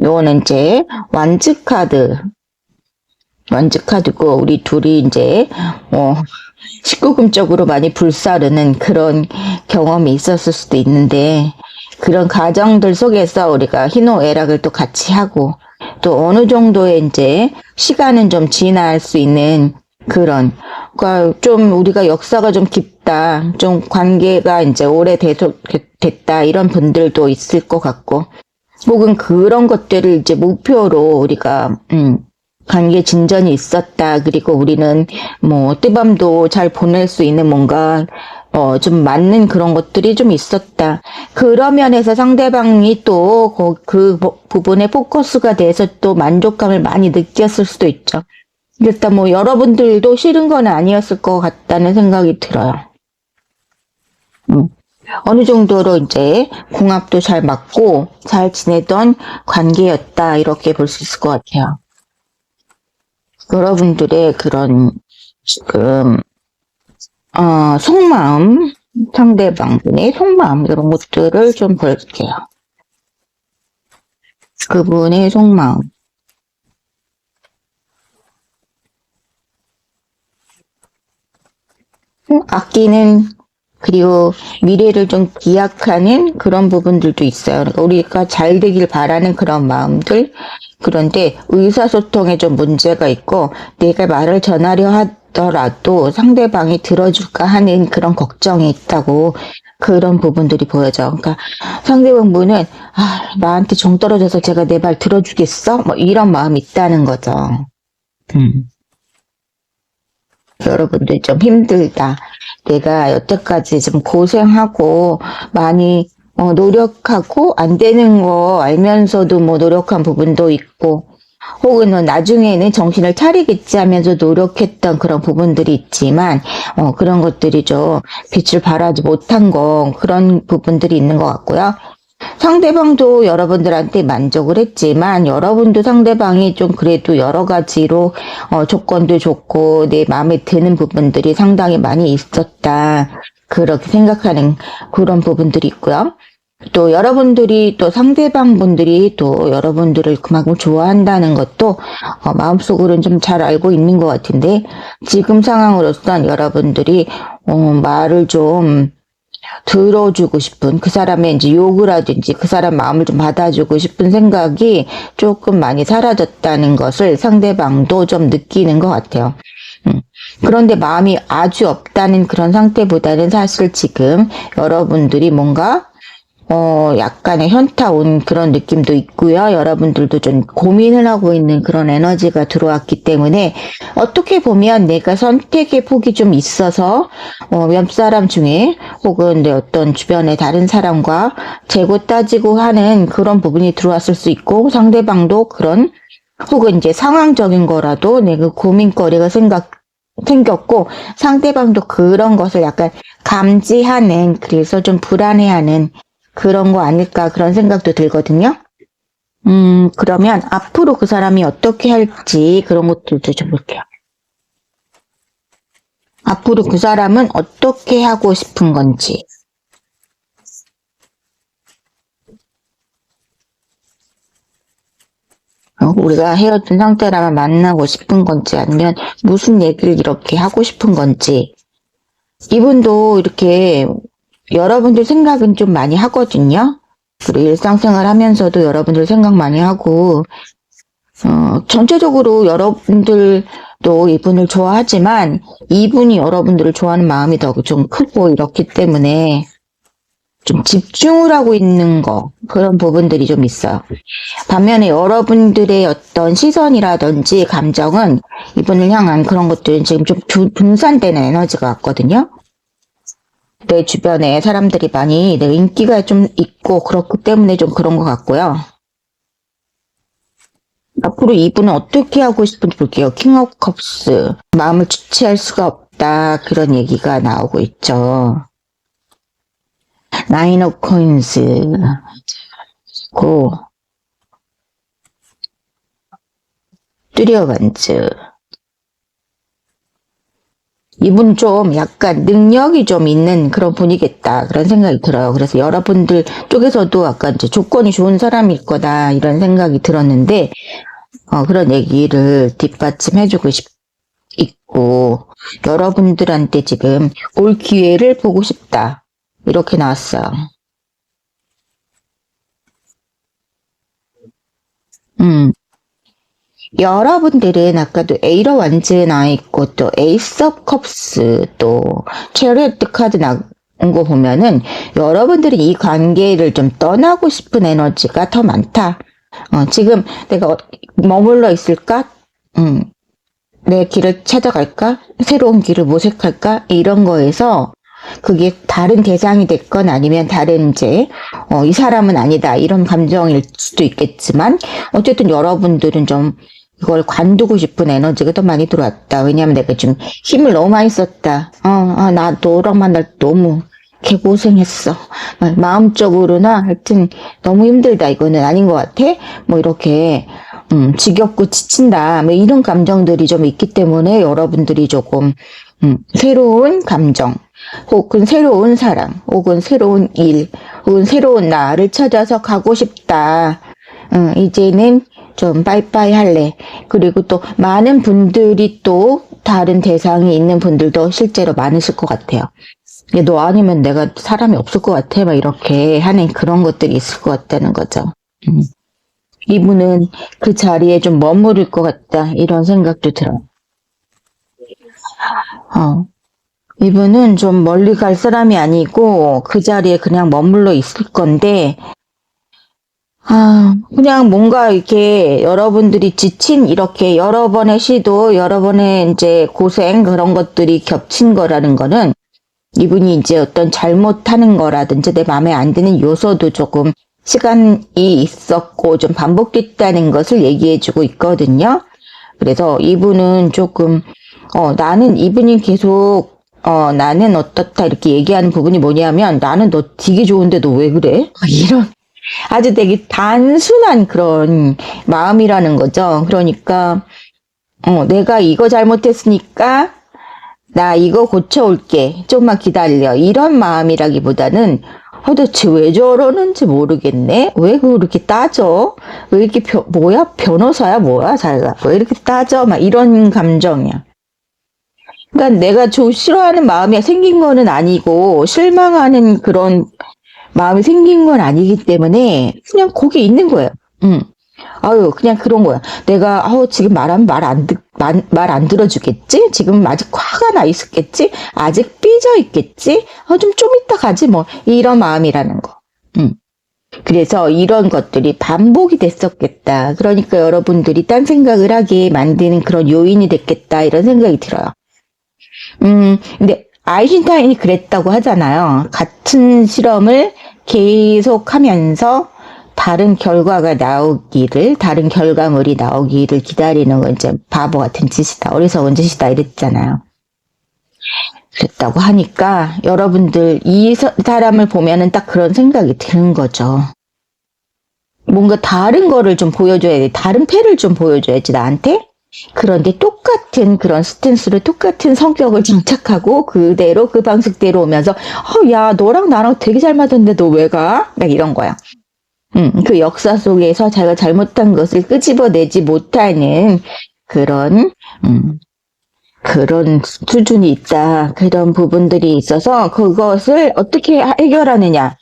요거는 이제 완즈 카드고 우리 둘이 이제 19금적으로 많이 불사르는 그런 경험이 있었을 수도 있는데 그런 과정들 속에서 우리가 희노애락을 또 같이 하고 또 어느 정도의 이제 시간은 좀 지날 수 있는 그런 그러니까 좀 우리가 역사가 좀 깊다 좀 관계가 이제 오래됐다 이런 분들도 있을 것 같고 혹은 그런 것들을 이제 목표로 우리가 관계 진전이 있었다. 그리고 우리는 뭐 뜨밤도 잘 보낼 수 있는 뭔가 좀 맞는 그런 것들이 좀 있었다. 그런 면에서 상대방이 또 그 부분에 포커스가 돼서 또 만족감을 많이 느꼈을 수도 있죠. 일단 뭐 여러분들도 싫은 건 아니었을 것 같다는 생각이 들어요. 어느 정도로 이제 궁합도 잘 맞고 잘 지내던 관계였다. 이렇게 볼 수 있을 것 같아요. 여러분들의 그런 지금 속마음, 상대방분의 속마음 이런 것들을 좀 볼게요. 그분의 속마음. 아끼는 그리고 미래를 좀 기약하는 그런 부분들도 있어요. 그러니까 우리가 잘 되길 바라는 그런 마음들. 그런데 의사소통에 좀 문제가 있고 내가 말을 전하려 하더라도 상대방이 들어줄까 하는 그런 걱정이 있다고 그런 부분들이 보여져. 그러니까 상대방분은 나한테 정 떨어져서 제가 내 말 들어주겠어? 뭐 이런 마음이 있다는 거죠. 여러분들 좀 힘들다. 내가 여태까지 좀 고생하고 많이 노력하고 안 되는 거 알면서도 뭐 노력한 부분도 있고 혹은 나중에는 정신을 차리겠지 하면서 노력했던 그런 부분들이 있지만 그런 것들이 좀 빛을 발하지 못한 거 그런 부분들이 있는 것 같고요. 상대방도 여러분들한테 만족을 했지만 여러분도 상대방이 좀 그래도 여러 가지로 조건도 좋고 내 마음에 드는 부분들이 상당히 많이 있었다. 그렇게 생각하는 그런 부분들이 있고요. 또 여러분들이 또 상대방 분들이 또 여러분들을 그만큼 좋아한다는 것도 마음속으로는 좀 잘 알고 있는 것 같은데 지금 상황으로선 여러분들이 말을 좀 들어주고 싶은 그 사람의 이제 요구라든지 그 사람 마음을 좀 받아주고 싶은 생각이 조금 많이 사라졌다는 것을 상대방도 좀 느끼는 것 같아요. 그런데 마음이 아주 없다는 그런 상태보다는 사실 지금 여러분들이 뭔가 약간의 현타 온 그런 느낌도 있고요. 여러분들도 좀 고민을 하고 있는 그런 에너지가 들어왔기 때문에 어떻게 보면 내가 선택의 폭이 좀 있어서 옆 사람 중에 혹은 내 어떤 주변의 다른 사람과 재고 따지고 하는 그런 부분이 들어왔을 수 있고 상대방도 그런 혹은 이제 상황적인 거라도 내가 고민거리가 생겼고 상대방도 그런 것을 약간 감지하는 그래서 좀 불안해하는 그런 거 아닐까 그런 생각도 들거든요. 그러면 앞으로 그 사람이 어떻게 할지 그런 것들도 좀 볼게요. 앞으로 그 사람은 어떻게 하고 싶은 건지. 우리가 헤어진 상태라면 만나고 싶은 건지 아니면 무슨 얘기를 이렇게 하고 싶은 건지. 이분도 이렇게 여러분들 생각은 좀 많이 하거든요. 그리고 일상생활 하면서도 여러분들 생각 많이 하고, 전체적으로 여러분들도 이분을 좋아하지만, 이분이 여러분들을 좋아하는 마음이 더 좀 크고 이렇기 때문에, 좀 집중을 하고 있는 그런 부분들이 좀 있어요. 반면에 여러분들의 어떤 시선이라든지 감정은 이분을 향한 그런 것들은 지금 좀 분산되는 에너지가 같거든요. 내 주변에 사람들이 많이 내 인기가 좀 있고 그렇기 때문에 좀 그런 것 같고요. 앞으로 이분은 어떻게 하고 싶은지 볼게요. 킹 오브 컵스. 마음을 주체할 수가 없다. 그런 얘기가 나오고 있죠. 나인 오브 코인스. 고. 뚜리어반즈. 이분 좀 약간 능력이 좀 있는 그런 분이겠다 그런 생각이 들어요. 그래서 여러분들 쪽에서도 약간 이제 조건이 좋은 사람일 거다 이런 생각이 들었는데 그런 얘기를 뒷받침해주고 있고 여러분들한테 지금 올 기회를 보고 싶다 이렇게 나왔어요. 여러분들은 아까도 에이러 완즈 나있고 또 에이스 업 컵스 또 체리어트 카드 나온 거 보면은 여러분들이 이 관계를 좀 떠나고 싶은 에너지가 더 많다. 지금 내가 머물러 있을까? 내 길을 찾아갈까? 새로운 길을 모색할까? 이런 거에서 그게 다른 대상이 됐건 아니면 다른 이제 이 사람은 아니다 이런 감정일 수도 있겠지만 어쨌든 여러분들은 좀 이걸 관두고 싶은 에너지가 더 많이 들어왔다. 왜냐하면 내가 좀 힘을 너무 많이 썼다. 나 너랑 만날 때 너무 개고생했어. 마음적으로나 하여튼 너무 힘들다. 이거는 아닌 것 같아. 뭐 이렇게 지겹고 지친다. 뭐 이런 감정들이 좀 있기 때문에 여러분들이 조금 새로운 감정 혹은 새로운 사람 혹은 새로운 일 혹은 새로운 나를 찾아서 가고 싶다. 이제는 좀 빠이빠이 할래. 그리고 또 많은 분들이 또 다른 대상이 있는 분들도 실제로 많으실 것 같아요. 너 아니면 내가 사람이 없을 것 같아. 막 이렇게 하는 그런 것들이 있을 것 같다는 거죠. 이분은 그 자리에 좀 머무를 것 같다. 이런 생각도 들어요. 이분은 좀 멀리 갈 사람이 아니고 그 자리에 그냥 머물러 있을 건데 그냥 뭔가 이렇게 여러분들이 지친 이렇게 여러 번의 시도, 여러 번의 이제 고생 그런 것들이 겹친 거라는 거는 이분이 이제 어떤 잘못하는 거라든지 내 마음에 안 드는 요소도 조금 시간이 있었고 좀 반복됐다는 것을 얘기해주고 있거든요. 그래서 이분은 조금 나는 이분이 계속 나는 어떻다 이렇게 얘기하는 부분이 뭐냐면 나는 너 되게 좋은데 너 왜 그래? 이런 아주 되게 단순한 그런 마음이라는 거죠. 그러니까 내가 이거 잘못했으니까 나 이거 고쳐올게. 좀만 기다려. 이런 마음이라기보다는 대체 왜 저러는지 모르겠네. 왜 그렇게 따져? 왜 이렇게 뭐야? 변호사야? 뭐야? 자기가 왜 이렇게 따져? 막 이런 감정이야. 그러니까 내가 싫어하는 마음이 생긴 거는 아니고 실망하는 그런 마음이 생긴 건 아니기 때문에 그냥 거기 있는 거예요. 아유, 그냥 그런 거야. 내가, 지금 말하면 말 안 들어주겠지? 지금 아직 화가 나 있었겠지? 아직 삐져 있겠지? 좀 이따 가지, 뭐. 이런 마음이라는 거. 그래서 이런 것들이 반복이 됐었겠다. 그러니까 여러분들이 딴 생각을 하게 만드는 그런 요인이 됐겠다. 이런 생각이 들어요. 근데 아인슈타인이 그랬다고 하잖아요. 같은 실험을 계속 하면서 다른 결과물이 나오기를 기다리는 건 이제 바보 같은 짓이다. 어리석은 짓이다. 이랬잖아요. 그랬다고 하니까 여러분들 이 사람을 보면은 딱 그런 생각이 드는 거죠. 뭔가 다른 거를 좀 보여줘야 돼. 다른 패를 좀 보여줘야지 나한테. 그런데 똑같은 그런 스탠스를 똑같은 성격을 장착하고 그대로 그 방식대로 오면서 야 너랑 나랑 되게 잘 맞았는데 너 왜 가? 막 이런 거야. 그 역사 속에서 자기가 잘못한 것을 끄집어내지 못하는 그런 수준이 있다. 그런 부분들이 있어서 그것을 어떻게 해결하느냐.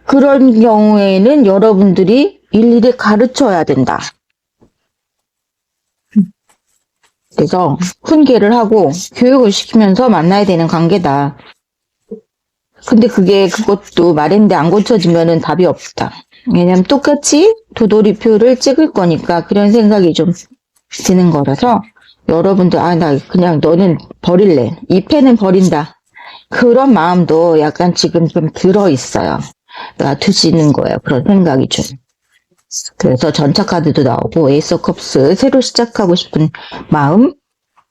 그런 경우에는 여러분들이 일일이 가르쳐야 된다. 그래서 훈계를 하고 교육을 시키면서 만나야 되는 관계다. 근데 그것도 말했는데 안 고쳐지면은 답이 없다. 왜냐면 똑같이 도돌이표를 찍을 거니까 그런 생각이 좀 드는 거라서 여러분들 나 그냥 너는 버릴래. 이 패는 버린다. 그런 마음도 약간 지금 좀 들어있어요. 놔두시는 거예요. 그런 생각이 좀. 그래서 전차카드도 나오고 에이스 오브 컵스 새로 시작하고 싶은 마음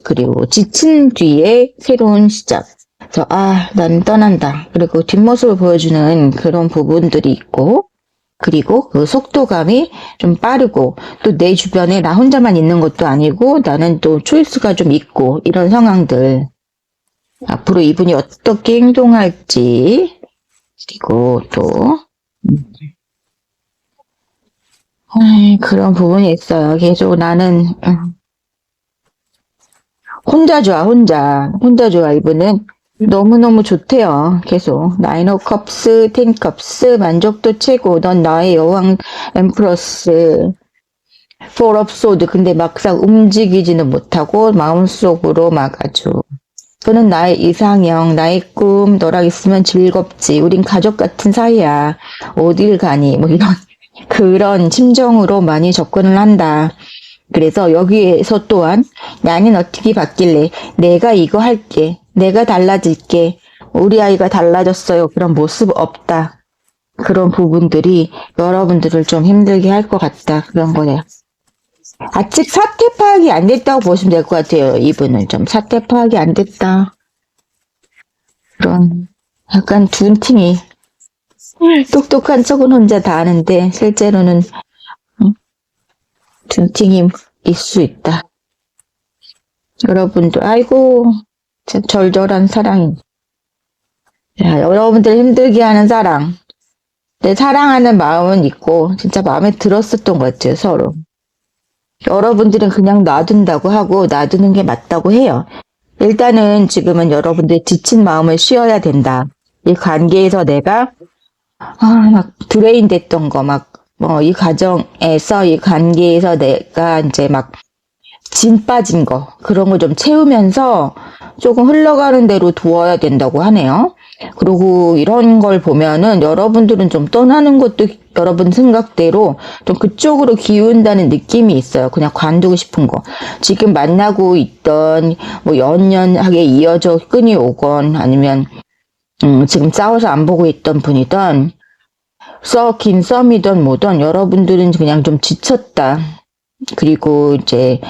그리고 지친 뒤에 새로운 시작. 그래서 나는 떠난다. 그리고 뒷모습을 보여주는 그런 부분들이 있고 그리고 그 속도감이 좀 빠르고 또 내 주변에 나 혼자만 있는 것도 아니고 나는 또 초이스가 좀 있고 이런 상황들 앞으로 이분이 어떻게 행동할지 그리고 또 그런 부분이 있어요. 계속 나는 혼자 좋아. 이분은 너무너무 좋대요. 계속 나인 오브 컵스, 텐 컵스 만족도 최고. 넌 나의 여왕 엠프러스. 포 오브 소드. 근데 막상 움직이지는 못하고 마음속으로 막 아주 너는 나의 이상형, 나의 꿈, 너랑 있으면 즐겁지. 우린 가족 같은 사이야. 어딜 가니? 뭐 이런 그런 심정으로 많이 접근을 한다. 그래서 여기에서 또한 나는 어떻게 바뀔래? 내가 이거 할게. 내가 달라질게. 우리 아이가 달라졌어요. 그런 모습 없다. 그런 부분들이 여러분들을 좀 힘들게 할 것 같다. 그런 거네요. 아직 사태 파악이 안 됐다고 보시면 될 것 같아요. 이분은 좀 사태 파악이 안 됐다. 그런 약간 둔팀이 똑똑한 척은 혼자 다 아는데 실제로는 둔팅이 있을 수 있다. 여러분도 아이고 참 절절한 사랑이. 야, 여러분들 힘들게 하는 사랑. 내 사랑하는 마음은 있고 진짜 마음에 들었었던 것 같아요. 서로. 여러분들은 그냥 놔둔다고 하고 놔두는 게 맞다고 해요. 일단은 지금은 여러분들 지친 마음을 쉬어야 된다. 이 관계에서 내가 막 드레인 됐던 거 이 가정에서 이 관계에서 내가 이제 막 진 빠진 거 그런 걸 좀 채우면서 조금 흘러가는 대로 두어야 된다고 하네요. 그리고 이런 걸 보면은 여러분들은 좀 떠나는 것도 여러분 생각대로 좀 그쪽으로 기운다는 느낌이 있어요. 그냥 관두고 싶은 거. 지금 만나고 있던 뭐 연연하게 이어져 끈이 오건 아니면 지금 싸워서 안 보고 있던 분이던 긴 썸이든 뭐든 여러분들은 그냥 좀 지쳤다. 그리고 이제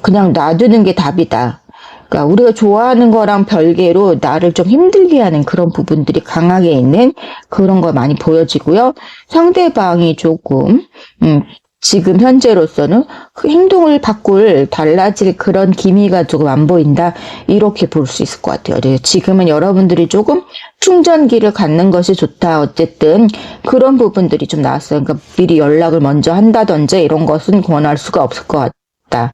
그냥 놔두는 게 답이다. 그러니까 우리가 좋아하는 거랑 별개로 나를 좀 힘들게 하는 그런 부분들이 강하게 있는 그런 거 많이 보여지고요. 상대방이 조금 지금 현재로서는 그 행동을 바꿀 달라질 그런 기미가 조금 안 보인다. 이렇게 볼 수 있을 것 같아요. 지금은 여러분들이 조금 충전기를 갖는 것이 좋다. 어쨌든 그런 부분들이 좀 나왔어요. 그러니까 미리 연락을 먼저 한다든지 이런 것은 권할 수가 없을 것 같다.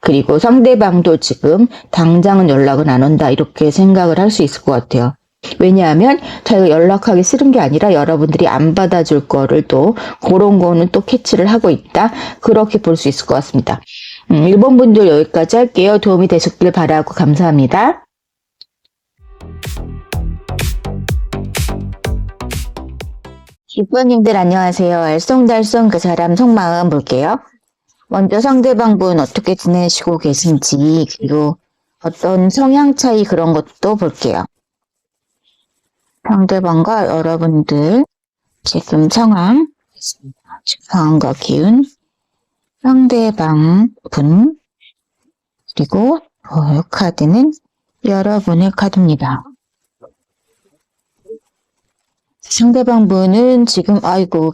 그리고 상대방도 지금 당장은 연락은 안 온다. 이렇게 생각을 할 수 있을 것 같아요. 왜냐하면 자기가 연락하기 싫은 게 아니라 여러분들이 안 받아줄 거를 또 그런 거는 또 캐치를 하고 있다. 그렇게 볼 수 있을 것 같습니다. 1번 분들 여기까지 할게요. 도움이 되셨길 바라고 감사합니다. 6번님들 안녕하세요. 알쏭달쏭 그 사람 속마음 볼게요. 먼저 상대방분 어떻게 지내시고 계신지 그리고 어떤 성향 차이 그런 것도 볼게요. 상대방과 여러분들 지금 상황과 기운, 상대방 분, 그리고 이 카드는 여러분의 카드입니다. 상대방 분은 지금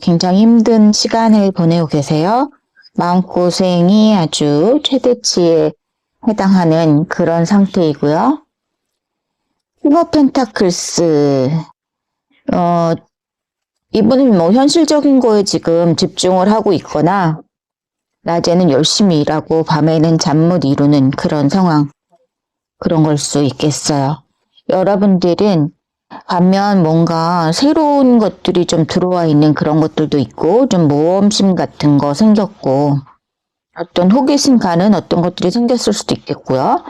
굉장히 힘든 시간을 보내고 계세요. 마음고생이 아주 최대치에 해당하는 그런 상태이고요. 킹 펜타클스 이분은 현실적인 거에 지금 집중을 하고 있거나 낮에는 열심히 일하고 밤에는 잠 못 이루는 그런 상황, 그런 걸 수 있겠어요. 여러분들은 반면 뭔가 새로운 것들이 좀 들어와 있는 그런 것들도 있고 좀 모험심 같은 거 생겼고 어떤 호기심 가는 어떤 것들이 생겼을 수도 있겠고요.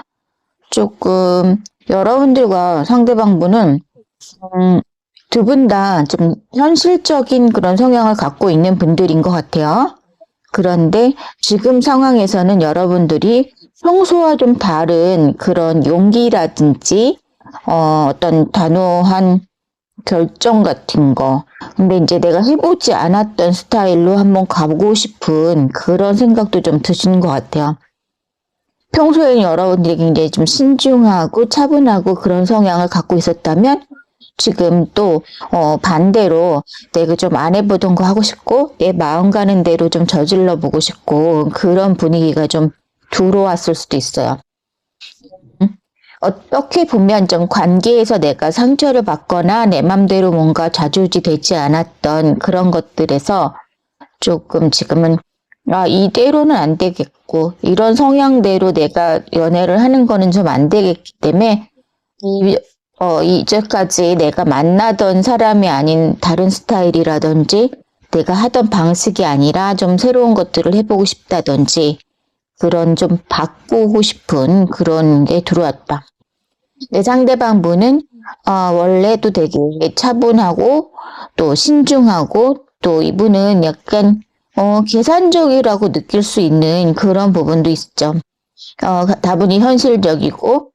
조금 여러분들과 상대방분은 두 분 다 좀 현실적인 그런 성향을 갖고 있는 분들인 것 같아요. 그런데 지금 상황에서는 여러분들이 평소와 좀 다른 그런 용기라든지 어떤 단호한 결정 같은 거. 근데 이제 내가 해보지 않았던 스타일로 한번 가보고 싶은 그런 생각도 좀 드시는 것 같아요. 평소에는 여러분들이 굉장히 좀 신중하고 차분하고 그런 성향을 갖고 있었다면 지금 또 반대로 내가 좀 안 해보던 거 하고 싶고 내 마음 가는 대로 좀 저질러 보고 싶고 그런 분위기가 좀 들어왔을 수도 있어요. 어떻게 보면 좀 관계에서 내가 상처를 받거나 내 맘대로 뭔가 좌지우지 되지 않았던 그런 것들에서 조금 지금은 이대로는 안 되겠고 이런 성향대로 내가 연애를 하는 거는 좀 안 되겠기 때문에 이제까지 내가 만나던 사람이 아닌 다른 스타일이라든지 내가 하던 방식이 아니라 좀 새로운 것들을 해보고 싶다든지 그런 좀 바꾸고 싶은 그런 게 들어왔다. 내 상대방 분은 원래도 되게 차분하고 또 신중하고 또 이분은 약간 계산적이라고 느낄 수 있는 그런 부분도 있죠. 다분히 현실적이고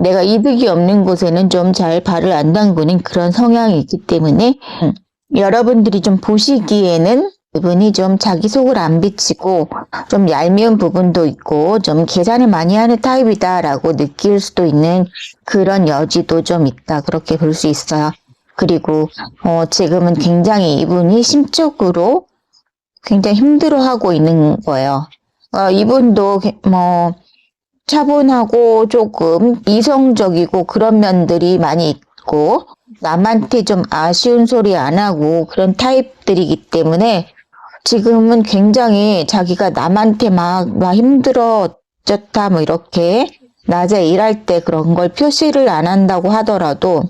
내가 이득이 없는 곳에는 좀 잘 발을 안 담그는 그런 성향이 있기 때문에 여러분들이 좀 보시기에는 이분이 좀 자기 속을 안 비치고 좀 얄미운 부분도 있고 좀 계산을 많이 하는 타입이다라고 느낄 수도 있는 그런 여지도 좀 있다. 그렇게 볼 수 있어요. 그리고 지금은 굉장히 이분이 심적으로 굉장히 힘들어하고 있는 거예요. 이분도 차분하고 조금 이성적이고 그런 면들이 많이 있고 남한테 좀 아쉬운 소리 안 하고 그런 타입들이기 때문에 지금은 굉장히 자기가 남한테 막 힘들어 어쩌다 이렇게 낮에 일할 때 그런 걸 표시를 안 한다고 하더라도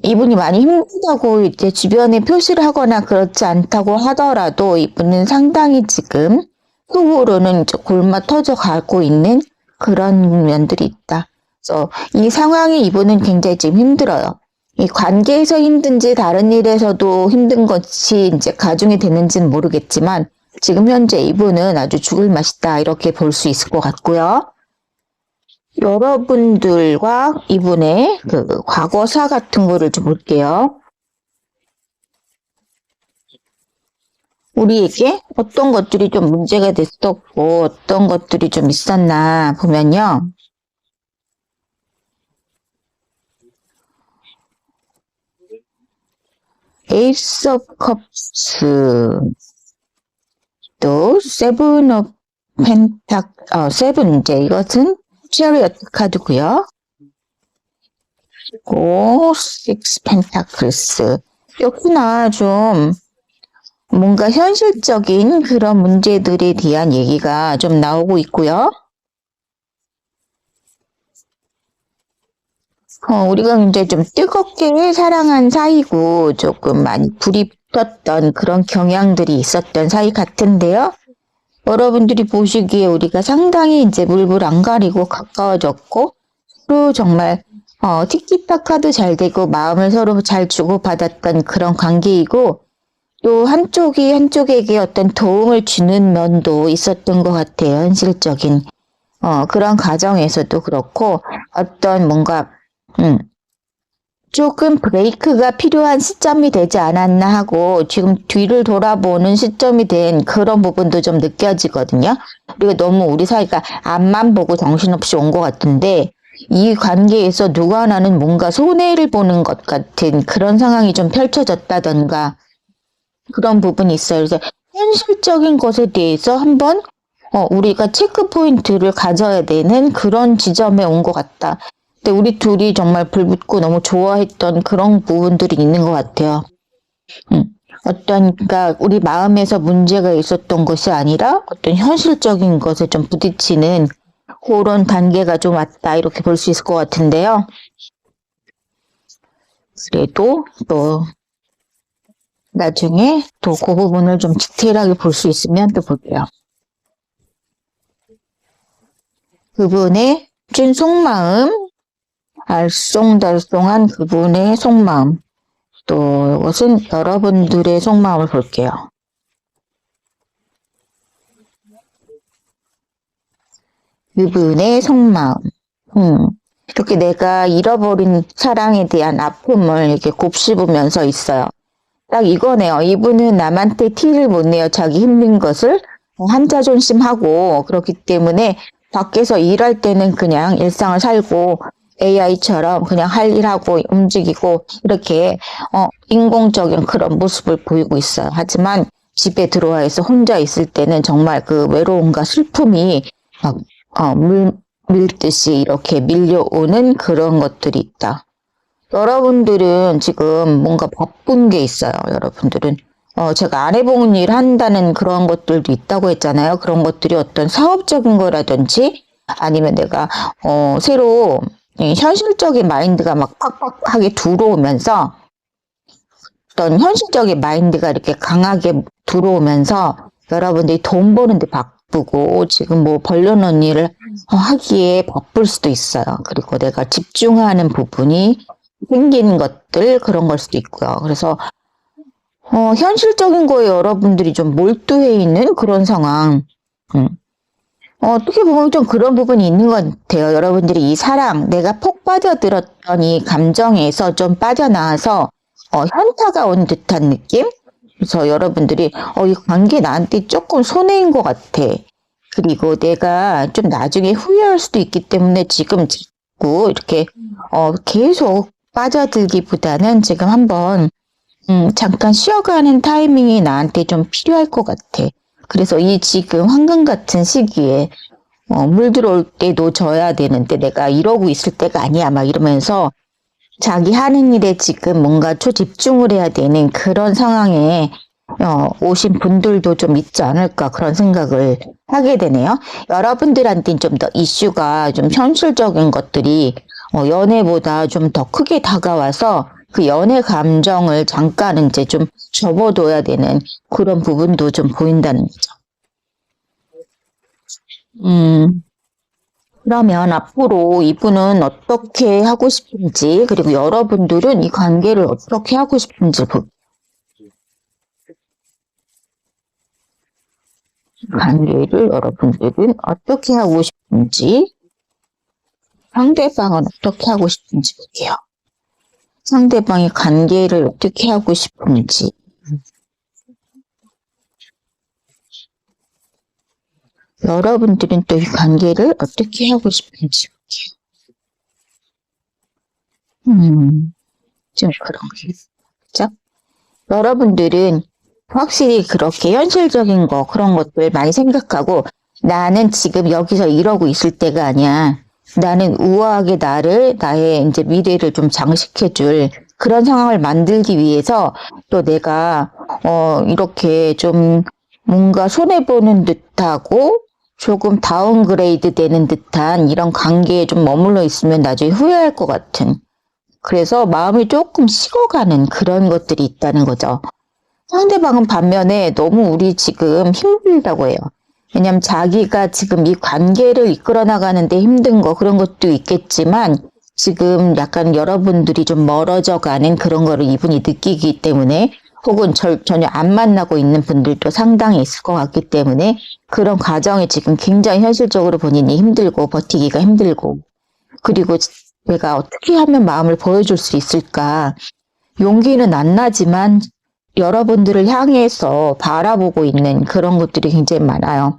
이분이 많이 힘들다고 이제 주변에 표시를 하거나 그렇지 않다고 하더라도 이분은 상당히 지금 속으로는 골마 터져 가고 있는 그런 면들이 있다. 그래서 이 상황이 이분은 굉장히 지금 힘들어요. 이 관계에서 힘든지 다른 일에서도 힘든 것이 이제 가중이 되는지는 모르겠지만 지금 현재 이분은 아주 죽을 맛이다 이렇게 볼 수 있을 것 같고요. 여러분들과 이분의 그 과거사 같은 거를 좀 볼게요. 우리에게 어떤 것들이 좀 문제가 됐었고 어떤 것들이 좀 있었나 보면요. 에이스 오브 컵스 또 세븐 오브 세븐 이제 이것은 체리어트 카드고요. 그리고 식스 펜타클스 역시나 좀 뭔가 현실적인 그런 문제들에 대한 얘기가 좀 나오고 있고요. 우리가 이제 좀 뜨겁게 사랑한 사이고 조금 많이 불이 붙었던 그런 경향들이 있었던 사이 같은데요. 여러분들이 보시기에 우리가 상당히 이제 물불 안 가리고 가까워졌고 또 정말 티키타카도 잘 되고 마음을 서로 잘 주고받았던 그런 관계이고 또 한쪽이 한쪽에게 어떤 도움을 주는 면도 있었던 것 같아요. 현실적인 그런 가정에서도 그렇고 어떤 뭔가 조금 브레이크가 필요한 시점이 되지 않았나 하고 지금 뒤를 돌아보는 시점이 된 그런 부분도 좀 느껴지거든요. 그리고 너무 우리 사이가 앞만 보고 정신없이 온 것 같은데 이 관계에서 누구 하나는 뭔가 손해를 보는 것 같은 그런 상황이 좀 펼쳐졌다던가 그런 부분이 있어요. 그래서 현실적인 것에 대해서 한번 우리가 체크 포인트를 가져야 되는 그런 지점에 온 것 같다. 근데 우리 둘이 정말 불붙고 너무 좋아했던 그런 부분들이 있는 것 같아요. 그러니까 우리 마음에서 문제가 있었던 것이 아니라 어떤 현실적인 것에 좀 부딪히는 그런 단계가 좀 왔다 이렇게 볼 수 있을 것 같은데요. 그래도 또 나중에 또 그 부분을 좀 디테일하게 볼 수 있으면 또 볼게요. 그분의 찐 속마음, 알쏭달쏭한 그분의 속마음, 또 이것은 여러분들의 속마음을 볼게요. 그분의 속마음. 이렇게 내가 잃어버린 사랑에 대한 아픔을 이렇게 곱씹으면서 있어요. 딱 이거네요. 이분은 남한테 티를 못 내요. 자기 힘든 것을 한자존심하고 그렇기 때문에 밖에서 일할 때는 그냥 일상을 살고 AI처럼 그냥 할 일하고 움직이고 이렇게 인공적인 그런 모습을 보이고 있어요. 하지만 집에 들어와서 혼자 있을 때는 정말 그 외로움과 슬픔이 막 밀듯이 이렇게 밀려오는 그런 것들이 있다. 여러분들은 지금 뭔가 바쁜 게 있어요. 여러분들은 제가 안 해본 일 한다는 그런 것들도 있다고 했잖아요. 그런 것들이 어떤 사업적인 거라든지 아니면 내가 새로 현실적인 마인드가 막 팍팍하게 들어오면서 어떤 현실적인 마인드가 이렇게 강하게 들어오면서 여러분들이 돈 버는데 바쁘고 지금 뭐 벌려놓은 일을 하기에 바쁠 수도 있어요. 그리고 내가 집중하는 부분이 생기는 것들 그런 걸 수도 있고요. 그래서 현실적인 거에 여러분들이 좀 몰두해 있는 그런 상황. 어떻게 보면 좀 그런 부분이 있는 것 같아요. 여러분들이 이 사랑, 내가 폭 빠져들었던 이 감정에서 좀 빠져나와서 현타가 온 듯한 느낌? 그래서 여러분들이 이 관계 나한테 조금 손해인 것 같아. 그리고 내가 좀 나중에 후회할 수도 있기 때문에 지금 자꾸 이렇게 계속 빠져들기보다는 지금 한번 잠깐 쉬어가는 타이밍이 나한테 좀 필요할 것 같아. 그래서 이 지금 황금 같은 시기에 물 들어올 때 놓져야 되는데 내가 이러고 있을 때가 아니야 막 이러면서 자기 하는 일에 지금 뭔가 초집중을 해야 되는 그런 상황에 오신 분들도 좀 있지 않을까 그런 생각을 하게 되네요. 여러분들한테는 좀 더 이슈가 좀 현실적인 것들이 연애보다 좀 더 크게 다가와서 그 연애 감정을 잠깐은 이제 좀 접어둬야 되는 그런 부분도 좀 보인다는 거죠. 그러면 앞으로 이분은 어떻게 하고 싶은지 그리고 여러분들은 이 관계를 어떻게 하고 싶은지 관계를 여러분들은 어떻게 하고 싶은지 상대방은 어떻게 하고 싶은지 볼게요. 상대방의 관계를 어떻게 하고 싶은지 여러분들은 또 이 관계를 어떻게 하고 싶은지 볼게요. 좀 그런 게 있죠. 여러분들은 확실히 그렇게 현실적인 거, 그런 것들 많이 생각하고, 나는 지금 여기서 이러고 있을 때가 아니야. 나는 우아하게 나의 이제 미래를 좀 장식해줄 그런 상황을 만들기 위해서 또 내가, 이렇게 좀 뭔가 손해보는 듯하고 조금 다운그레이드 되는 듯한 이런 관계에 좀 머물러 있으면 나중에 후회할 것 같은. 그래서 마음이 조금 식어가는 그런 것들이 있다는 거죠. 상대방은 반면에 너무 우리 지금 힘들다고 해요. 왜냐면 자기가 지금 이 관계를 이끌어 나가는데 힘든 거 그런 것도 있겠지만 지금 약간 여러분들이 좀 멀어져 가는 그런 거를 이분이 느끼기 때문에 혹은 전혀 안 만나고 있는 분들도 상당히 있을 것 같기 때문에 그런 과정이 지금 굉장히 현실적으로 본인이 힘들고 버티기가 힘들고 그리고 내가 어떻게 하면 마음을 보여줄 수 있을까 용기는 안 나지만 여러분들을 향해서 바라보고 있는 그런 것들이 굉장히 많아요.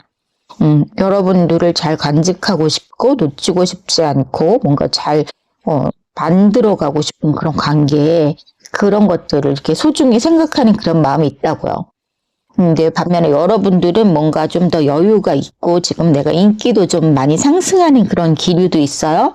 여러분들을 잘 간직하고 싶고 놓치고 싶지 않고 뭔가 잘 만들어가고 싶은 그런 관계에 그런 것들을 이렇게 소중히 생각하는 그런 마음이 있다고요. 근데 반면에 여러분들은 뭔가 좀 더 여유가 있고 지금 내가 인기도 좀 많이 상승하는 그런 기류도 있어요.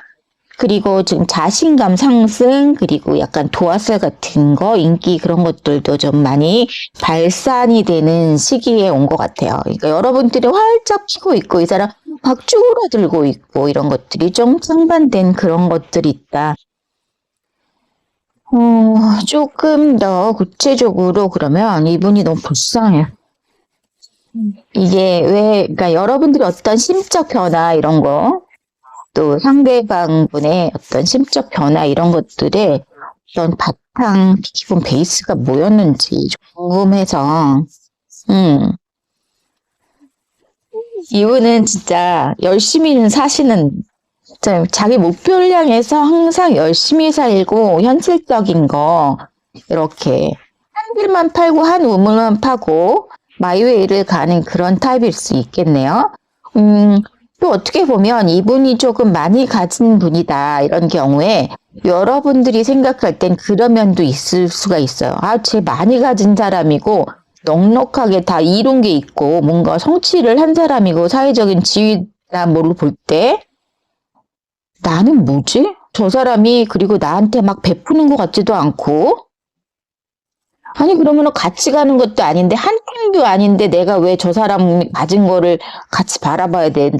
그리고 지금 자신감 상승, 그리고 약간 도화살 같은 거, 인기 그런 것들도 좀 많이 발산이 되는 시기에 온 것 같아요. 그러니까 여러분들이 활짝 피고 있고, 이 사람 막 쭈그러들고 있고, 이런 것들이 좀 상반된 그런 것들이 있다. 조금 더 구체적으로 그러면 이분이 너무 불쌍해요. 이게 그러니까 여러분들이 어떤 심적 변화 이런 거, 또 상대방분의 어떤 심적 변화 이런 것들에 어떤 바탕 기본 베이스가 뭐였는지 좀 궁금해서 이분은 진짜 열심히는 사시는 진짜 자기 목표를 향해서 항상 열심히 살고 현실적인 거 이렇게 한 길만 팔고 한 우물만 파고 마이웨이를 가는 그런 타입일 수 있겠네요. 또 어떻게 보면 이분이 조금 많이 가진 분이다 이런 경우에 여러분들이 생각할 땐 그런 면도 있을 수가 있어요. 아, 쟤 많이 가진 사람이고 넉넉하게 다 이룬 게 있고 뭔가 성취를 한 사람이고 사회적인 지위나 뭐를 볼 때 나는 뭐지? 저 사람이 그리고 나한테 막 베푸는 것 같지도 않고 아니 그러면 같이 가는 것도 아닌데 한 팀도 아닌데 내가 왜 저 사람이 가진 거를 같이 바라봐야 되나?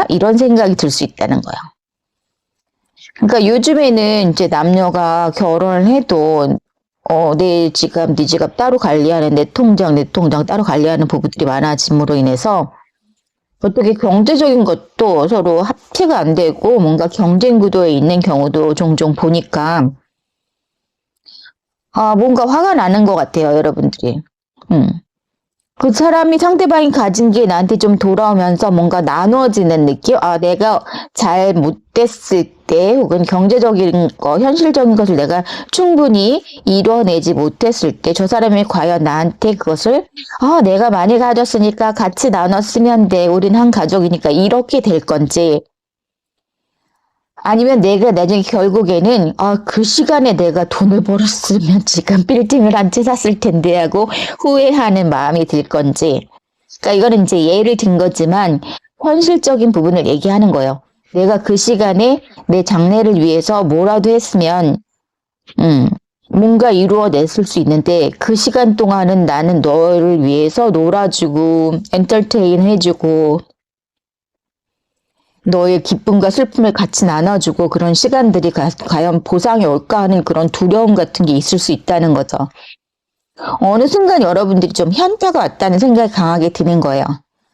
이런 생각이 들 수 있다는 거야. 그러니까 요즘에는 이제 남녀가 결혼을 해도 내 지갑, 네 지갑 따로 관리하는 내 통장 따로 관리하는 부부들이 많아짐으로 인해서 어떻게 경제적인 것도 서로 합치가 안 되고 뭔가 경쟁 구도에 있는 경우도 종종 보니까 뭔가 화가 나는 것 같아요, 여러분들이. 그 사람이 상대방이 가진 게 나한테 좀 돌아오면서 뭔가 나눠지는 느낌? 내가 잘 못됐을 때 혹은 경제적인 거, 현실적인 것을 내가 충분히 이뤄내지 못했을 때 저 사람이 과연 나한테 그것을 내가 많이 가졌으니까 같이 나눴으면 돼. 우린 한 가족이니까 이렇게 될 건지 아니면 내가 나중에 결국에는 그 시간에 내가 돈을 벌었으면 지금 빌딩을 한 채 샀을 텐데 하고 후회하는 마음이 들 건지 그러니까 이거는 이제 예를 든 거지만 현실적인 부분을 얘기하는 거예요. 내가 그 시간에 내 장래를 위해서 뭐라도 했으면 뭔가 이루어냈을 수 있는데 그 시간 동안은 나는 너를 위해서 놀아주고 엔터테인 해주고 너의 기쁨과 슬픔을 같이 나눠주고 그런 시간들이 과연 보상이 올까 하는 그런 두려움 같은 게 있을 수 있다는 거죠. 어느 순간 여러분들이 좀 현타가 왔다는 생각이 강하게 드는 거예요.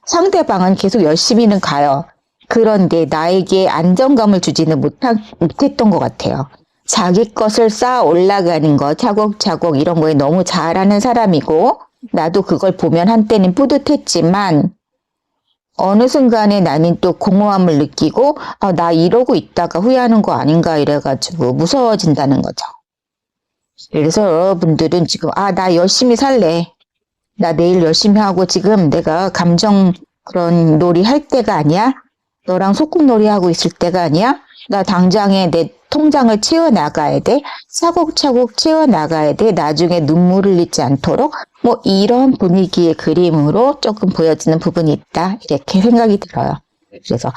상대방은 계속 열심히는 가요. 그런데 나에게 안정감을 주지는 못했던 것 같아요. 자기 것을 쌓아 올라가는 거 차곡차곡 이런 거에 너무 잘하는 사람이고 나도 그걸 보면 한때는 뿌듯했지만 어느 순간에 나는 또 공허함을 느끼고 나 이러고 있다가 후회하는 거 아닌가 이래가지고 무서워진다는 거죠. 그래서 여러분들은 지금 나 열심히 살래. 나 내일 열심히 하고 지금 내가 감정 그런 놀이 할 때가 아니야. 너랑 소꿉놀이 하고 있을 때가 아니야. 나 당장에 내 통장을 채워나가야 돼. 차곡차곡 채워나가야 돼. 나중에 눈물 흘리지 않도록 뭐 이런 분위기의 그림으로 조금 보여지는 부분이 있다. 이렇게 생각이 들어요. 그래서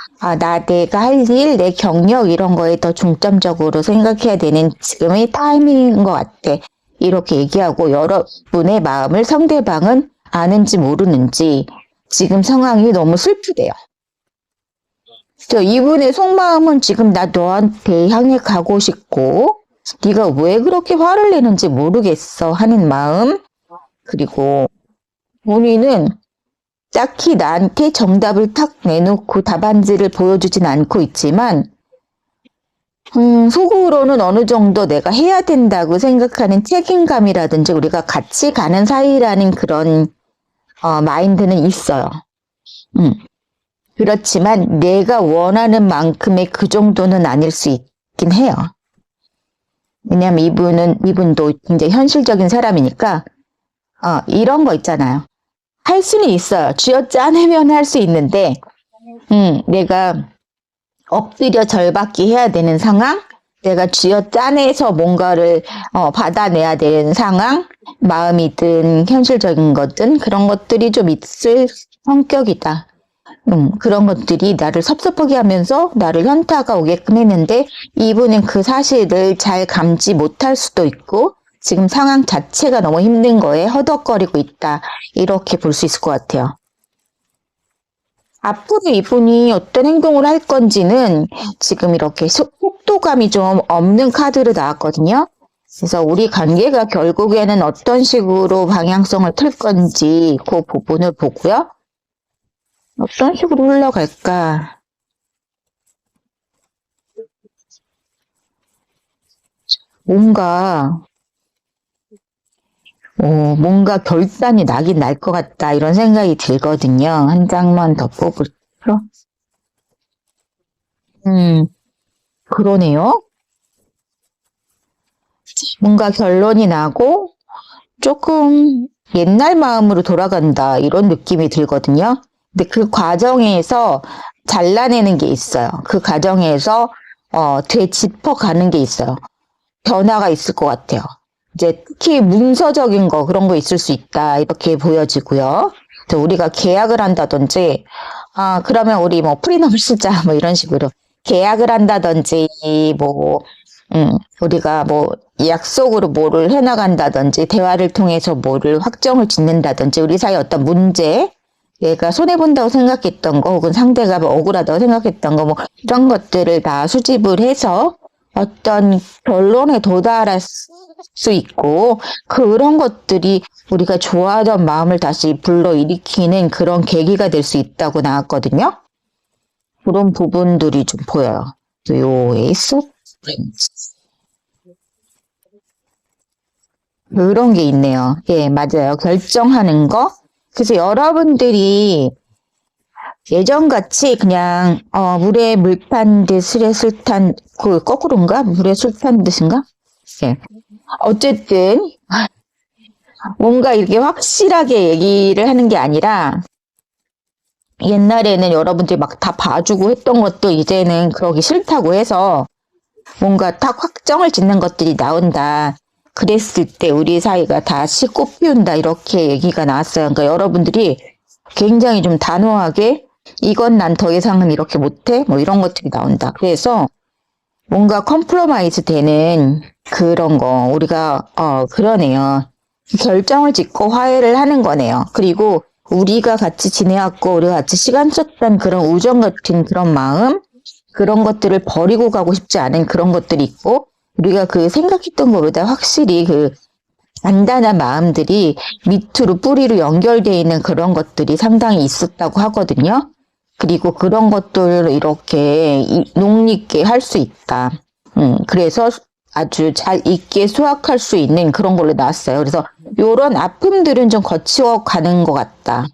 내가 할 일, 내 경력 이런 거에 더 중점적으로 생각해야 되는 지금의 타이밍인 것 같아. 이렇게 얘기하고 여러분의 마음을 상대방은 아는지 모르는지 지금 상황이 너무 슬프대요. 이분의 속마음은 지금 나 너한테 향해 가고 싶고 네가 왜 그렇게 화를 내는지 모르겠어 하는 마음. 그리고 본인은 딱히 나한테 정답을 탁 내놓고 답안지를 보여주진 않고 있지만 속으로는 어느 정도 내가 해야 된다고 생각하는 책임감이라든지 우리가 같이 가는 사이라는 그런 마인드는 있어요. 그렇지만 내가 원하는 만큼의 그 정도는 아닐 수 있긴 해요. 왜냐면 이분도 굉장히 현실적인 사람이니까 이런 거 있잖아요. 할 수는 있어요. 쥐어짜내면 할 수 있는데 내가 엎드려 절받기 해야 되는 상황, 내가 쥐어짜내서 뭔가를 받아내야 되는 상황, 마음이든 현실적인 것든 그런 것들이 좀 있을 성격이다. 그런 것들이 나를 섭섭하게 하면서 나를 현타가 오게끔 했는데 이분은 그 사실을 잘 감지 못할 수도 있고 지금 상황 자체가 너무 힘든 거에 허덕거리고 있다. 이렇게 볼 수 있을 것 같아요. 앞으로 이분이 어떤 행동을 할 건지는 지금 이렇게 속도감이 좀 없는 카드로 나왔거든요. 그래서 우리 관계가 결국에는 어떤 식으로 방향성을 틀 건지 그 부분을 보고요. 어떤 식으로 흘러갈까? 뭔가 결단이 나긴 날 것 같다 이런 생각이 들거든요. 한 장만 더 뽑을게요. 그러네요. 뭔가 결론이 나고 조금 옛날 마음으로 돌아간다 이런 느낌이 들거든요. 근데 그 과정에서 잘라내는 게 있어요. 그 과정에서 되짚어가는 게 있어요. 변화가 있을 것 같아요. 이제 특히 문서적인 거 그런 거 있을 수 있다 이렇게 보여지고요. 우리가 계약을 한다든지 그러면 우리 뭐 프리넘을 쓰자 뭐 이런 식으로 계약을 한다든지 뭐 우리가 뭐 약속으로 뭐를 해나간다든지 대화를 통해서 뭐를 확정을 짓는다든지 우리 사이 어떤 문제 얘가 손해본다고 생각했던 거 혹은 상대가 뭐 억울하다고 생각했던 거 뭐 이런 것들을 다 수집을 해서 어떤 결론에 도달할 수 있고 그런 것들이 우리가 좋아하던 마음을 다시 불러일으키는 그런 계기가 될 수 있다고 나왔거든요. 그런 부분들이 좀 보여요. 요 에이스 오브 펜츠 그런 게 있네요. 예, 맞아요. 결정하는 거. 그래서 여러분들이 예전같이 그냥 물에 물 탄 듯 술에 술 탄 그 거꾸로인가? 물에 술 탄 듯인가? 예. 어쨌든 뭔가 이렇게 확실하게 얘기를 하는 게 아니라 옛날에는 여러분들이 막 다 봐주고 했던 것도 이제는 그러기 싫다고 해서 뭔가 딱 확정을 짓는 것들이 나온다. 그랬을 때 우리 사이가 다시 꽃피운다 이렇게 얘기가 나왔어요. 그러니까 여러분들이 굉장히 좀 단호하게 이건 난 더 이상은 이렇게 못해 뭐 이런 것들이 나온다. 그래서 뭔가 컴프로마이즈 되는 그런 거 우리가 그러네요. 결정을 짓고 화해를 하는 거네요. 그리고 우리가 같이 지내왔고 우리가 같이 시간 썼던 그런 우정 같은 그런 마음 그런 것들을 버리고 가고 싶지 않은 그런 것들이 있고 우리가 그 생각했던 것보다 확실히 그 단단한 마음들이 밑으로 뿌리로 연결되어 있는 그런 것들이 상당히 있었다고 하거든요. 그리고 그런 것들을 이렇게 녹있게 할 수 있다. 그래서 아주 잘 있게 수확할 수 있는 그런 걸로 나왔어요. 그래서 이런 아픔들은 좀 거치고 가는 것 같다.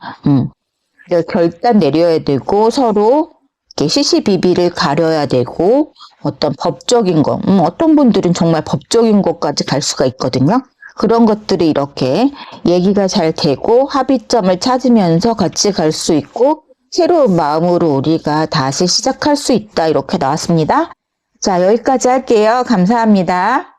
결단 내려야 되고 서로 이렇게 시시비비를 가려야 되고 어떤 법적인 거, 어떤 분들은 정말 법적인 것까지 갈 수가 있거든요. 그런 것들이 이렇게 얘기가 잘 되고 합의점을 찾으면서 같이 갈 수 있고 새로운 마음으로 우리가 다시 시작할 수 있다 이렇게 나왔습니다. 자, 여기까지 할게요. 감사합니다.